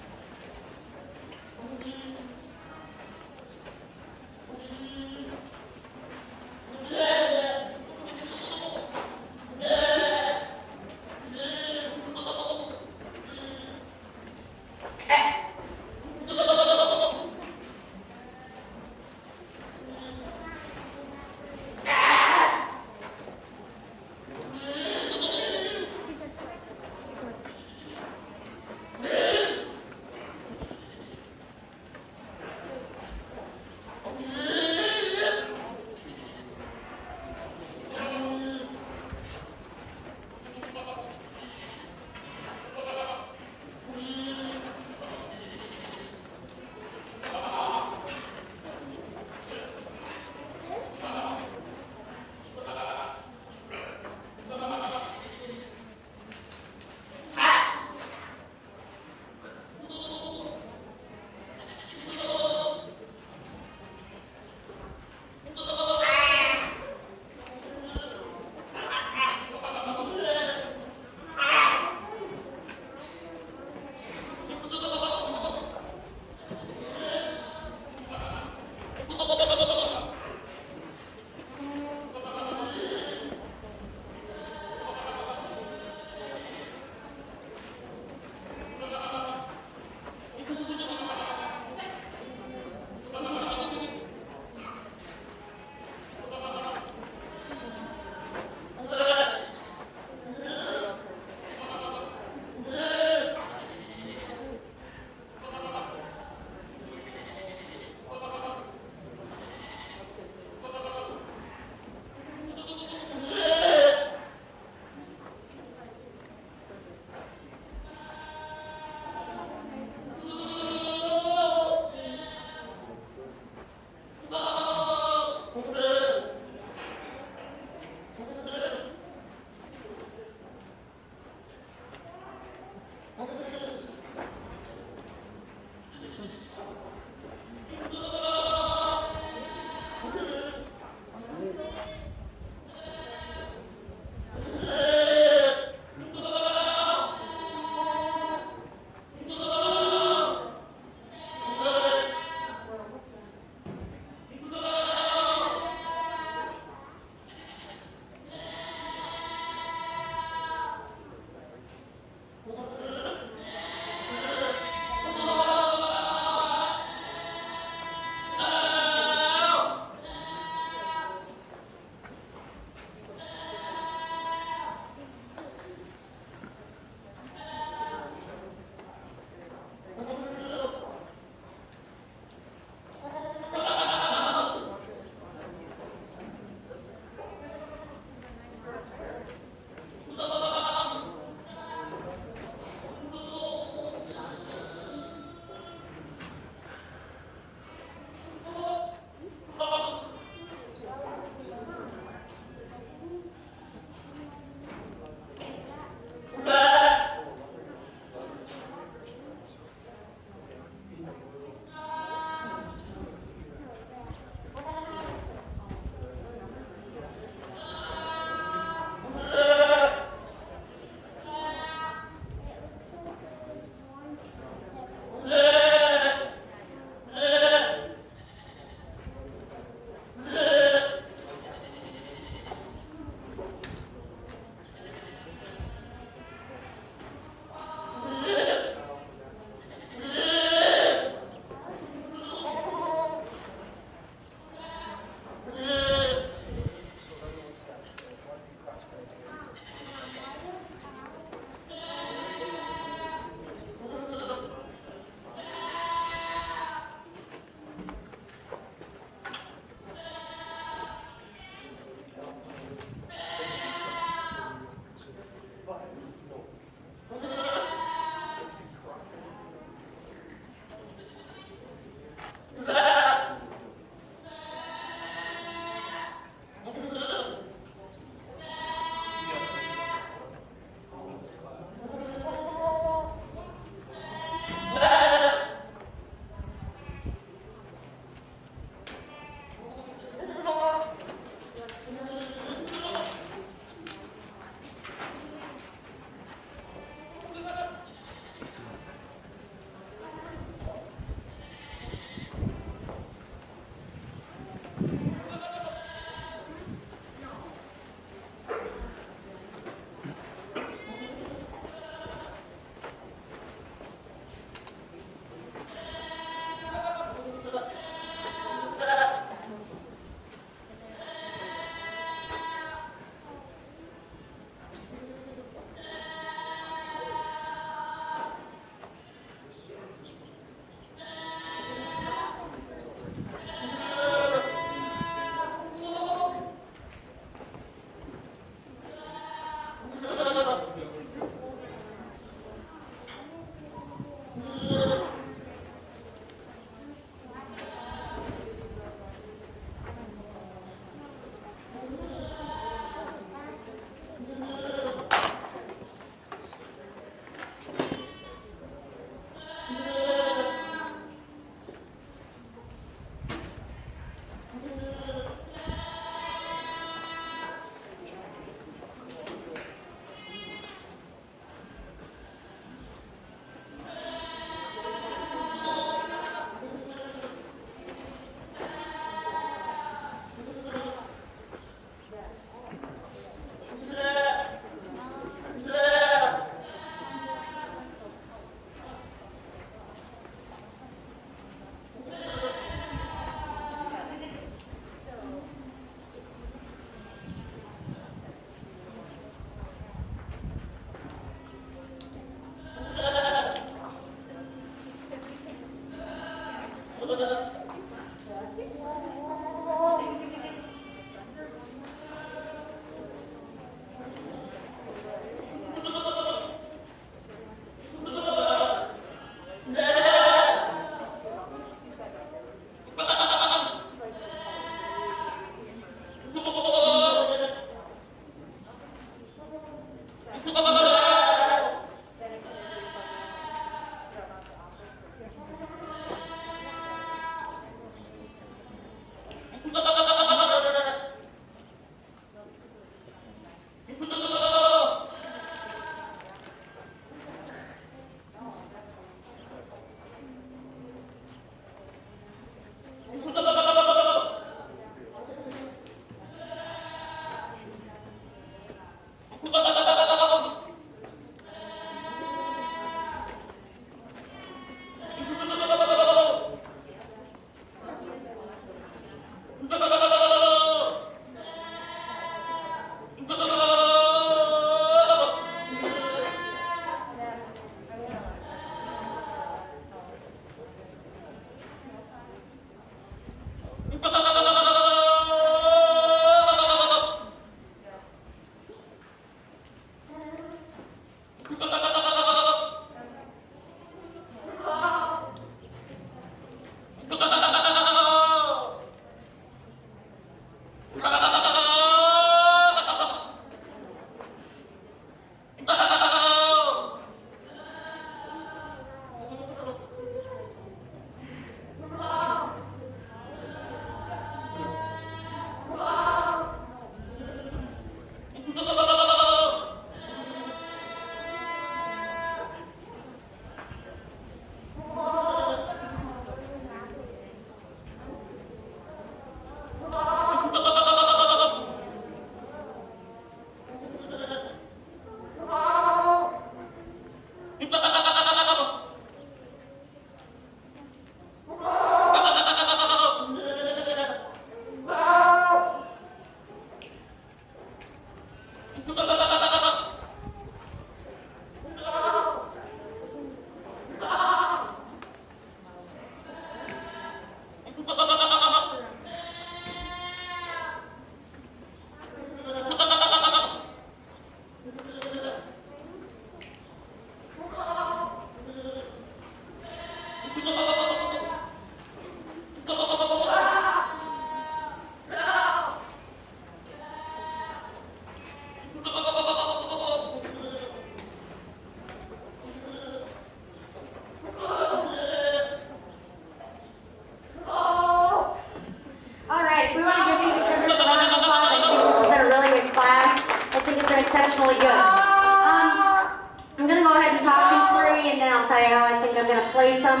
exceptionally good. I'm going to go ahead and talk these three, and then I'll tell you how I think I'm going to place them.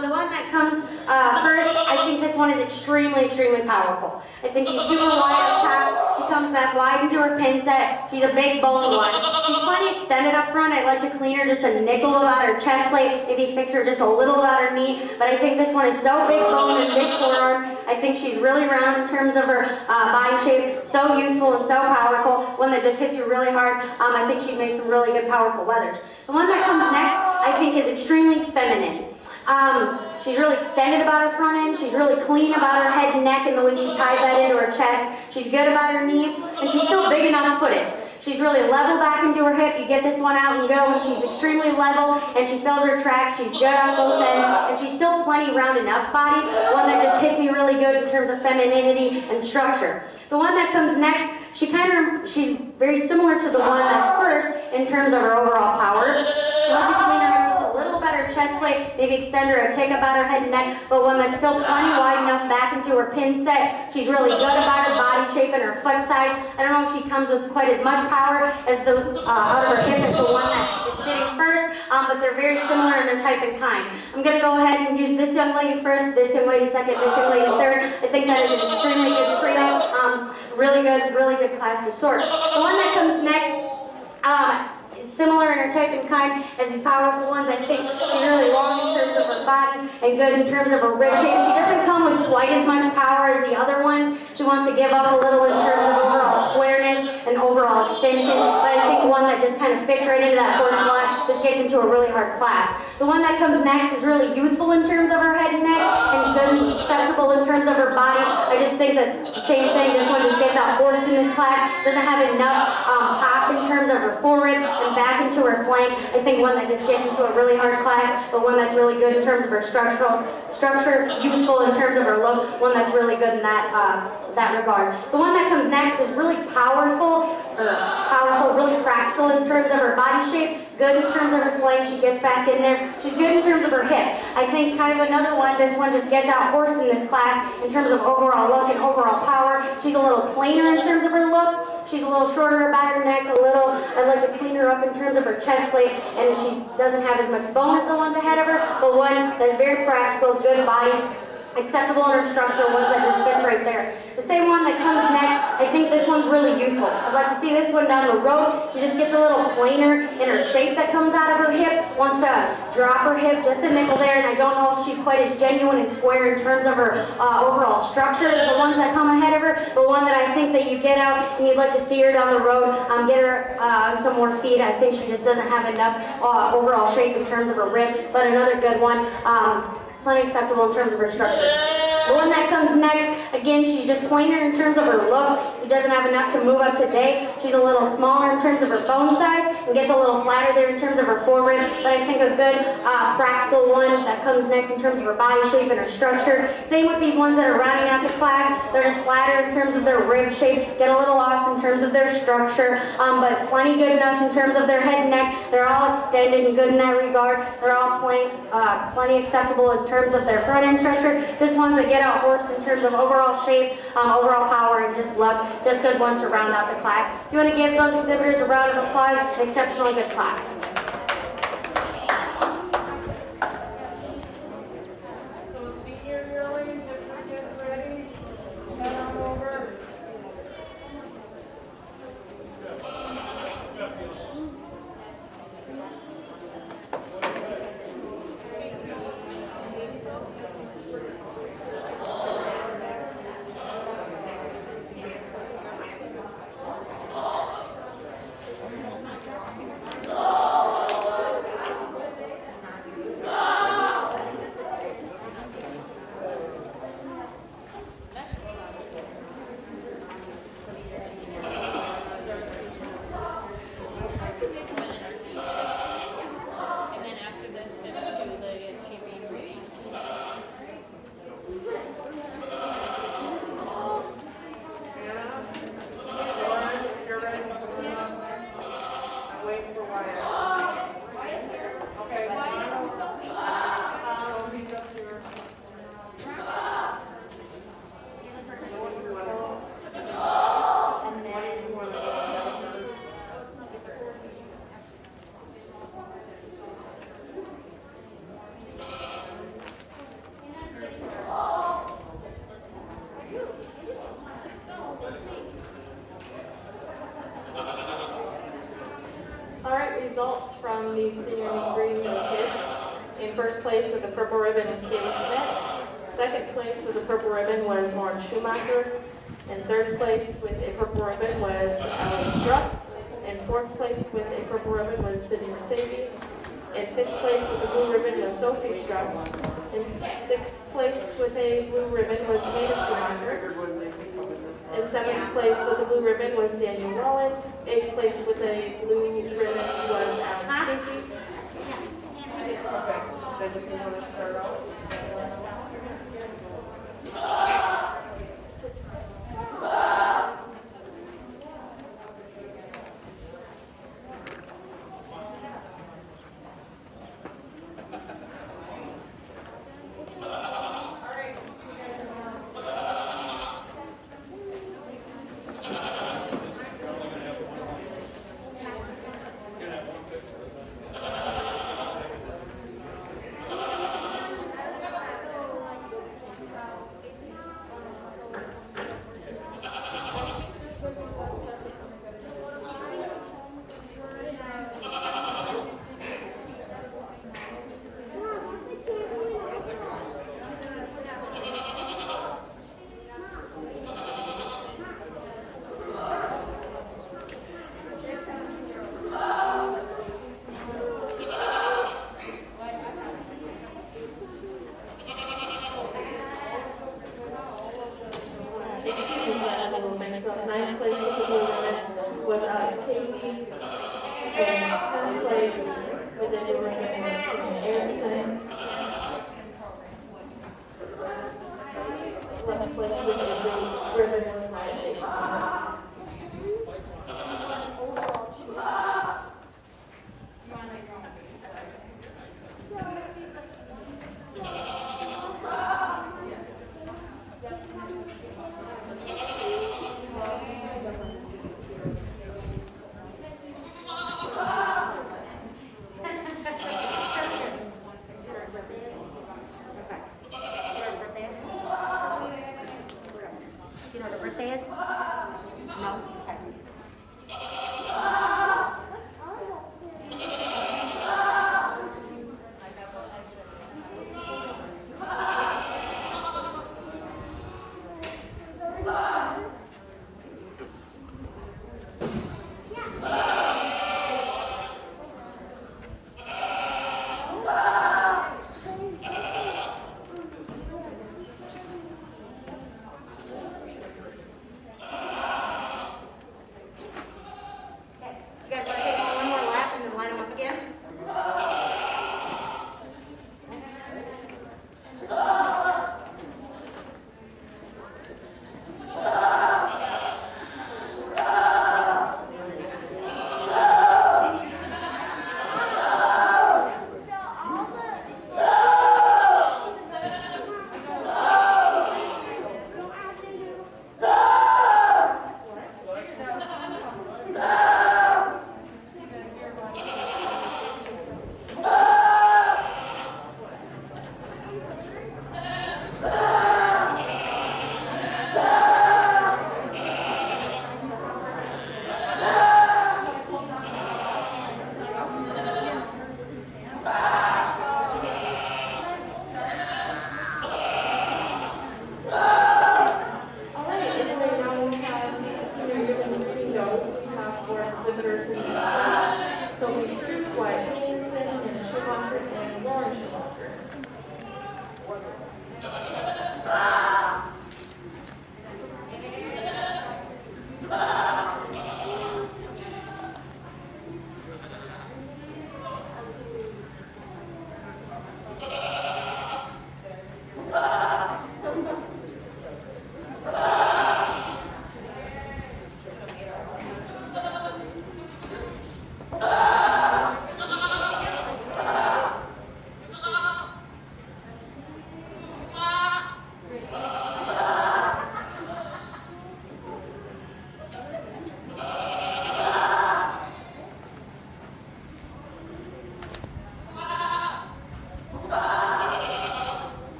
The one that comes first, I think this one is extremely, extremely powerful. I think she's super wide up top. She comes back wide into her pin set. She's a big boned one. She's plenty extended up front. I'd like to clean her just a nickel about her chest plate, maybe fix her just a little about her knee. But I think this one is so big boned and big forearm. I think she's really round in terms of her body shape. So youthful and so powerful. One that just hits you really hard. I think she'd make some really good, powerful weathers. The one that comes next, I think, is extremely feminine. She's really extended about her front end. She's really clean about her head and neck and the way she ties that into her chest. She's good about her knee, and she's still big enough footed. She's really level back into her hip. You get this one out and go, and she's extremely level, and she fills her tracks. She's good on both ends, and she's still plenty round enough body. One that just hits me really good in terms of femininity and structure. The one that comes next, she's very similar to the one that's first in terms of her overall power. A little better chest plate, maybe extend her a tick about her head and neck, but one that's still plenty wide enough back into her pin set. She's really good about her body shape and her foot size. I don't know if she comes with quite as much power as the out of her hip as the one that is sitting first, but they're very similar in their type and kind. I'm going to go ahead and use this young lady first, this young lady second, this young lady third. I think that is an extremely good trio. Really good class to sort. The one that comes next, similar in her type and kind as these powerful ones. I think she's really long in terms of her body and good in terms of her rib shape. She doesn't come with quite as much power as the other ones. She wants to give up a little in terms of overall squareness and overall extension, but I think one that just kind of fits right into that fourth slot just gets into a really hard class. The one that comes next is really youthful in terms of her head and neck and good acceptable in terms of her body. I just think that same thing, this one just gets out horsed in this class, doesn't have enough pop in terms of her forward and back into her flank. I think one that just gets into a really hard class, but one that's really good in terms of her structure, useful in terms of her look, one that's really good in that regard. The one that comes next is really powerful, really practical in terms of her body shape, good in terms of her flank, she gets back in there. She's good in terms of her hip. I think kind of another one, this one just gets out horsed in this class in terms of overall look and overall power. She's a little plainer in terms of her look. She's a little shorter about her neck, I'd like to clean her up in terms of her chest plate, and she doesn't have as much bone as the ones ahead of her, but one that's very practical, good body, acceptable in her structure, one that just fits right there. The same one that comes next, I think this one's really useful. I'd like to see this one down the road. She just gets a little plainer in her shape that comes out of her hip, wants to drop her hip just a nickel there, and I don't know if she's quite as genuine and square in terms of her overall structure as the ones that come ahead of her, but one that I think that you get out and you'd like to see her down the road, get her on some more feet. I think she just doesn't have enough overall shape in terms of her rib, but another good one. Plenty acceptable in terms of her structure. The one that comes next, again, she's just plainer in terms of her look. She doesn't have enough to move up today. She's a little smaller in terms of her bone size and gets a little flatter there in terms of her forehead. But I think a good practical one that comes next in terms of her body shape and her structure. Same with these ones that are rounding out the class. They're just flatter in terms of their rib shape, get a little off in terms of their structure, but plenty good enough in terms of their head and neck. They're all extended and good in that regard. They're all plenty acceptable in terms of their front end structure. Just ones that get out horsed in terms of overall shape, overall power, and just look. Just good ones to round out the class. If you want to give those exhibitors a round of applause, an exceptionally good class. So senior yearlings, if we're getting ready, head on over. Results from the senior meet and greet kids. In first place with the purple ribbon is Katie Schmidt. Second place with the purple ribbon was Lauren Schumacher. And third place with a purple ribbon was Alex Struck. And fourth place with a purple ribbon was Sydney Mercedes. And fifth place with a blue ribbon was Sophie Struck. And sixth place with a blue ribbon was Hannah Schumacher. And seventh place with a blue ribbon was Daniel Rowan. Eighth place with a blue ribbon was Alex Kinky. Okay, then if you want to start out. ninth place with the blue ribbon was Katie. In 10th place with the blue ribbon was Erickson. 11th place with the blue ribbon was Ryan. Do you know what her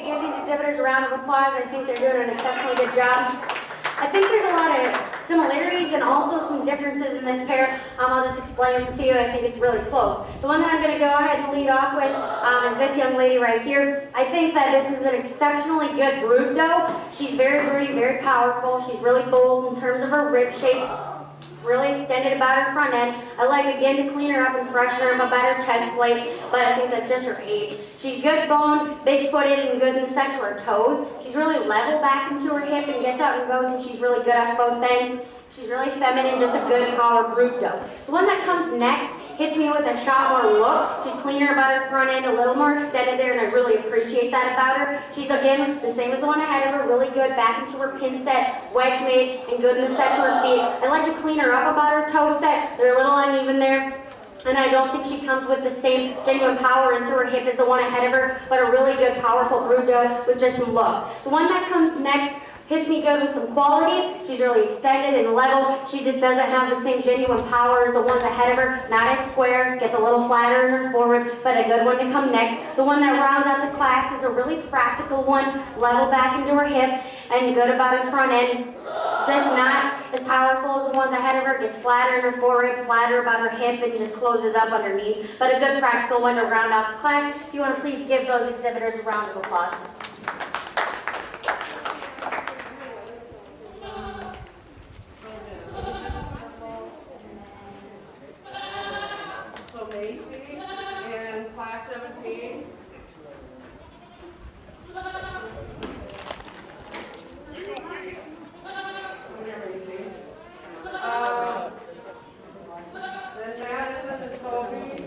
give these exhibitors a round of applause. I think they're doing an exceptionally good job. I think there's a lot of similarities and also some differences in this pair. I'll just explain them to you. I think it's really close. The one that I'm going to go ahead and lead off with is this young lady right here. I think that this is an exceptionally good brood doe. She's very broody, very powerful. She's really bold in terms of her rib shape. Really extended about her front end. I like again to clean her up and freshen her up about her chest plate, but I think that's just her age. She's good boned, big footed, and good in the set to her toes. She's really level back into her hip and gets out and goes, and she's really good at both things. She's really feminine, just a good power brood doe. The one that comes next hits me with a shot more look. She's cleaner about her front end, a little more extended there, and I really appreciate that about her. She's again the same as the one ahead of her, really good back into her pin set, wedge made, and good in the set to her feet. I like to clean her up about her toe set. They're a little uneven there. And I don't think she comes with the same genuine power into her hip as the one ahead of her, but a really good, powerful brood doe with just some look. The one that comes next hits me good with some quality. She's really extended and level. She just doesn't have the same genuine power as the ones ahead of her. Not as square, gets a little flatter in her forward, but a good one to come next. The one that rounds out the class is a really practical one, level back into her hip, and good about her front end. Just not as powerful as the ones ahead of her. Gets flatter in her forehead, flatter about her hip, and just closes up underneath. But a good practical one to round out the class. If you want to please give those exhibitors a round of applause. So Macy in class 17. Then Madison and Sophie.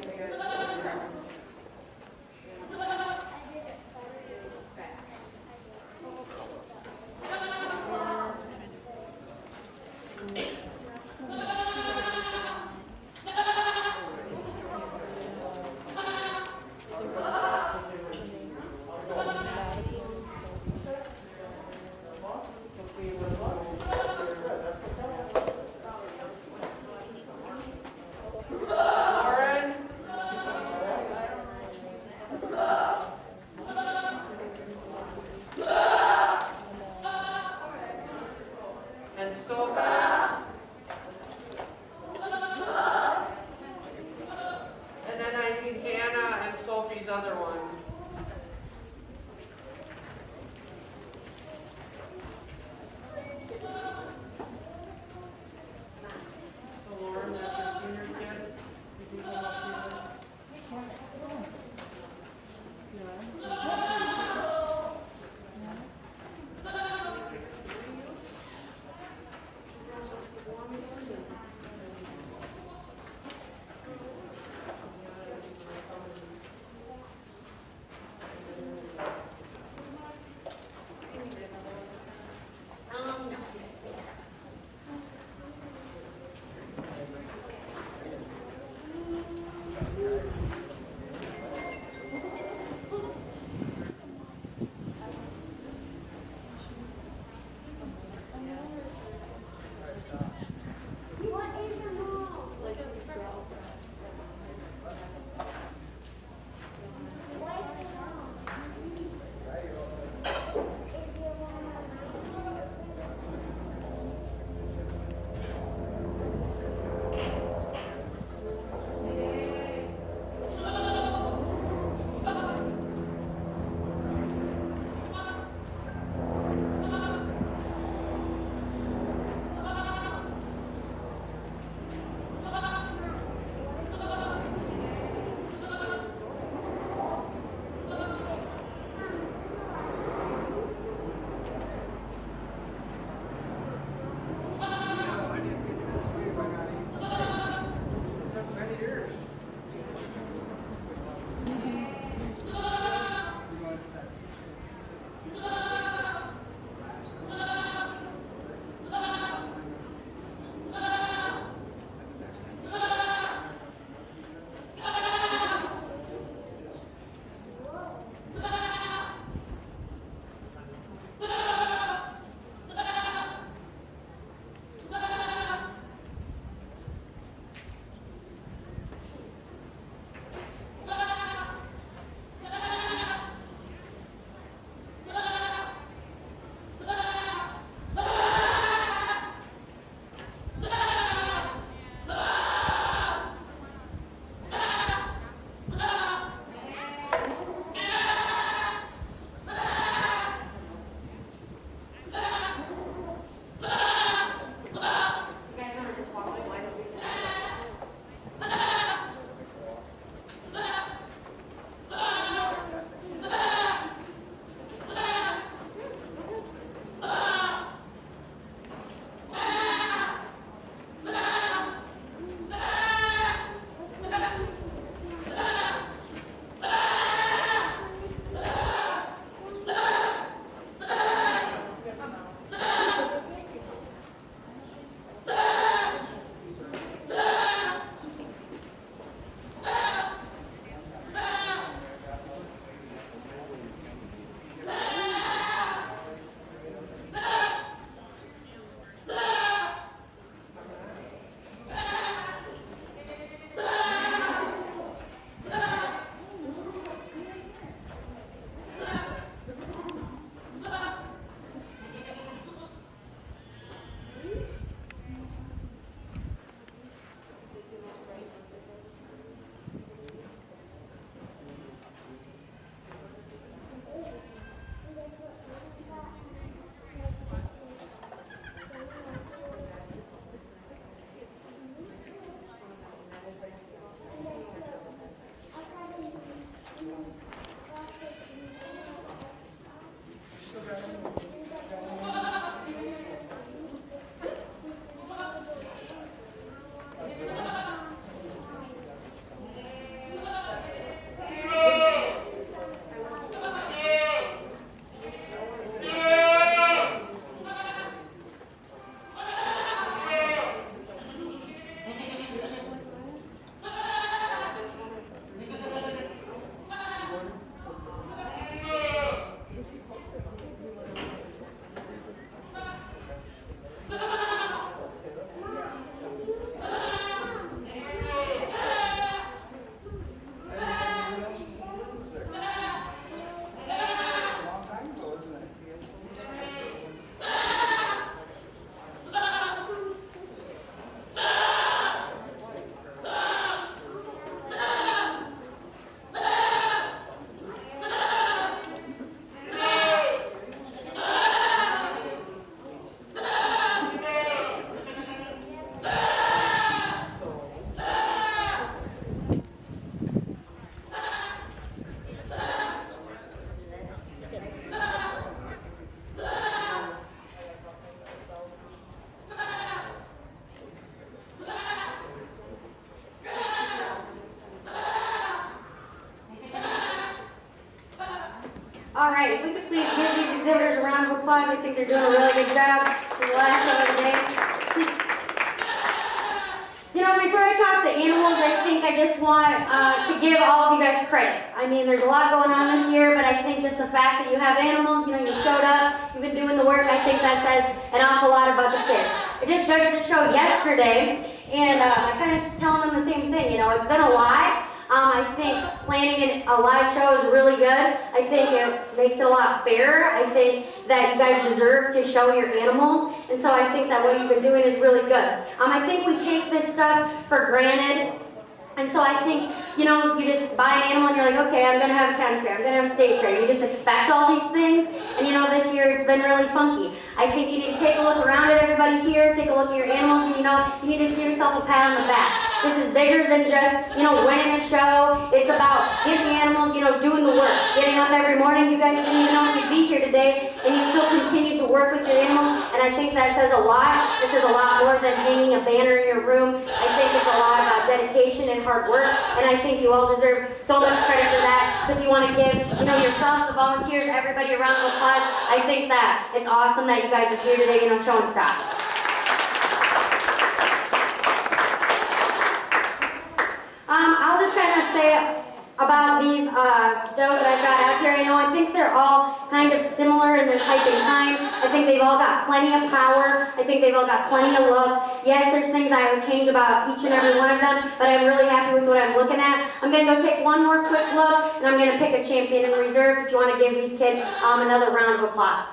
dogs. I think they're doing a really good job. This is the last show of the day. You know, before I talk the animals, I think I just want to give all of you guys credit. I mean, there's a lot going on this year, but I think just the fact that you have animals, you know, you showed up, you've been doing the work, I think that says an awful lot about the kids. I just judged the show yesterday, and I kind of was telling them the same thing. You know, it's been a lot. I think planning a live show is really good. I think it makes it a lot fairer. I think that you guys deserve to show your animals, and so I think that what you've been doing is really good. I think we take this stuff for granted. And so I think, you know, you just buy an animal and you're like, okay, I'm going to have a county fair, I'm going to have a state fair. You just expect all these things, and you know, this year it's been really funky. I think you need to take a look around at everybody here, take a look at your animals, and you know, you need to give yourself a pat on the back. This is bigger than just, you know, winning a show. It's about getting the animals, you know, doing the work. Getting up every morning, you guys didn't even know if you'd be here today, and you still continue to work with your animals, and I think that says a lot. This is a lot more than hanging a banner in your room. I think it's a lot about dedication and hard work, and I think you all deserve so much credit for that. So if you want to give, you know, yourselves, the volunteers, everybody a round of applause, I think that it's awesome that you guys are here today, you know, showing stuff. I'll just kind of say about these does that I've got out here. You know, I think they're all kind of similar in their type and kind. I think they've all got plenty of power. I think they've all got plenty of look. Yes, there's things I would change about each and every one of them, but I'm really happy with what I'm looking at. I'm going to go take one more quick look, and I'm going to pick a champion in reserve if you want to give these kids another round of applause.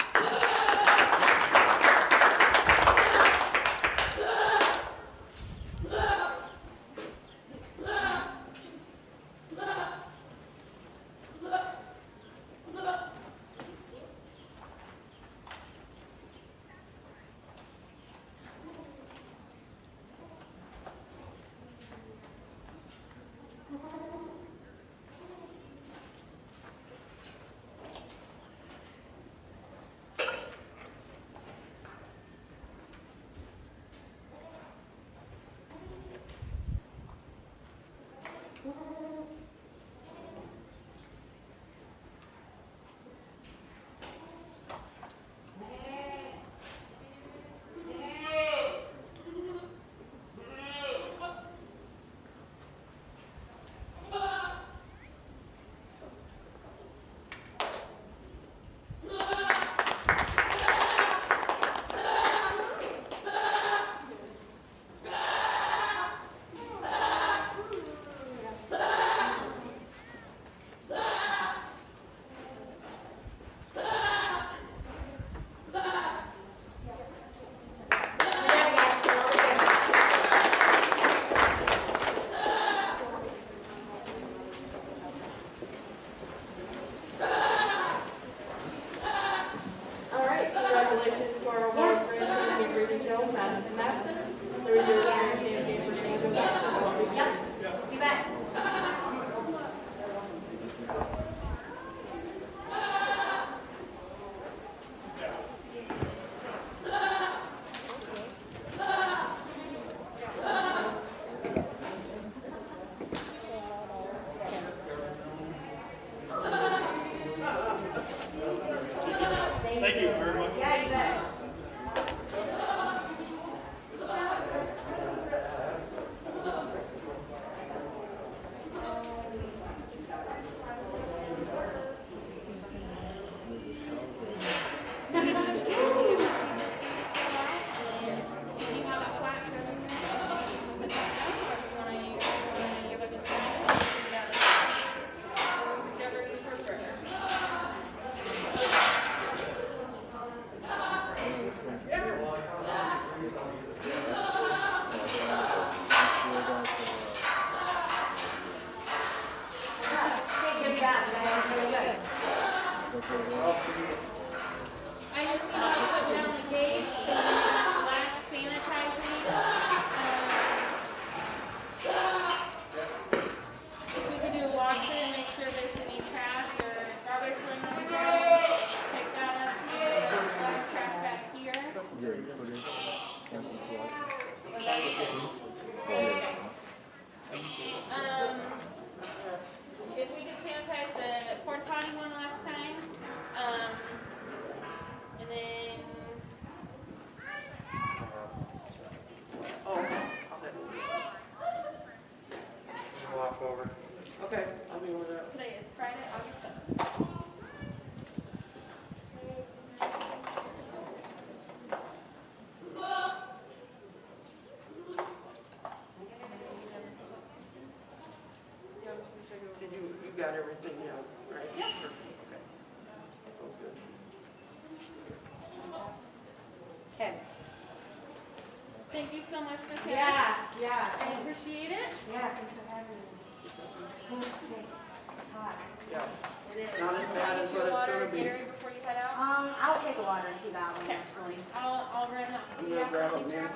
Thank you very much. Yeah, you bet. I just need to put down the date, last sanitizing. If we could do a walkthrough, make sure there's any trash or garbage laying on the ground, take that up here, last trash back here. If we could sanitize the porta potty one last time, and then got everything, yeah, right? Yep. Okay. Sounds good. Okay. Thank you so much for coming. Yeah. I appreciate it. Yeah, thanks for having me. It's hot. Yeah. It is. Not as bad as what it's gonna be. Gatorade before you head out. I'll take a water if you got one, Okay. actually. I'll run up. I'm gonna grab a man.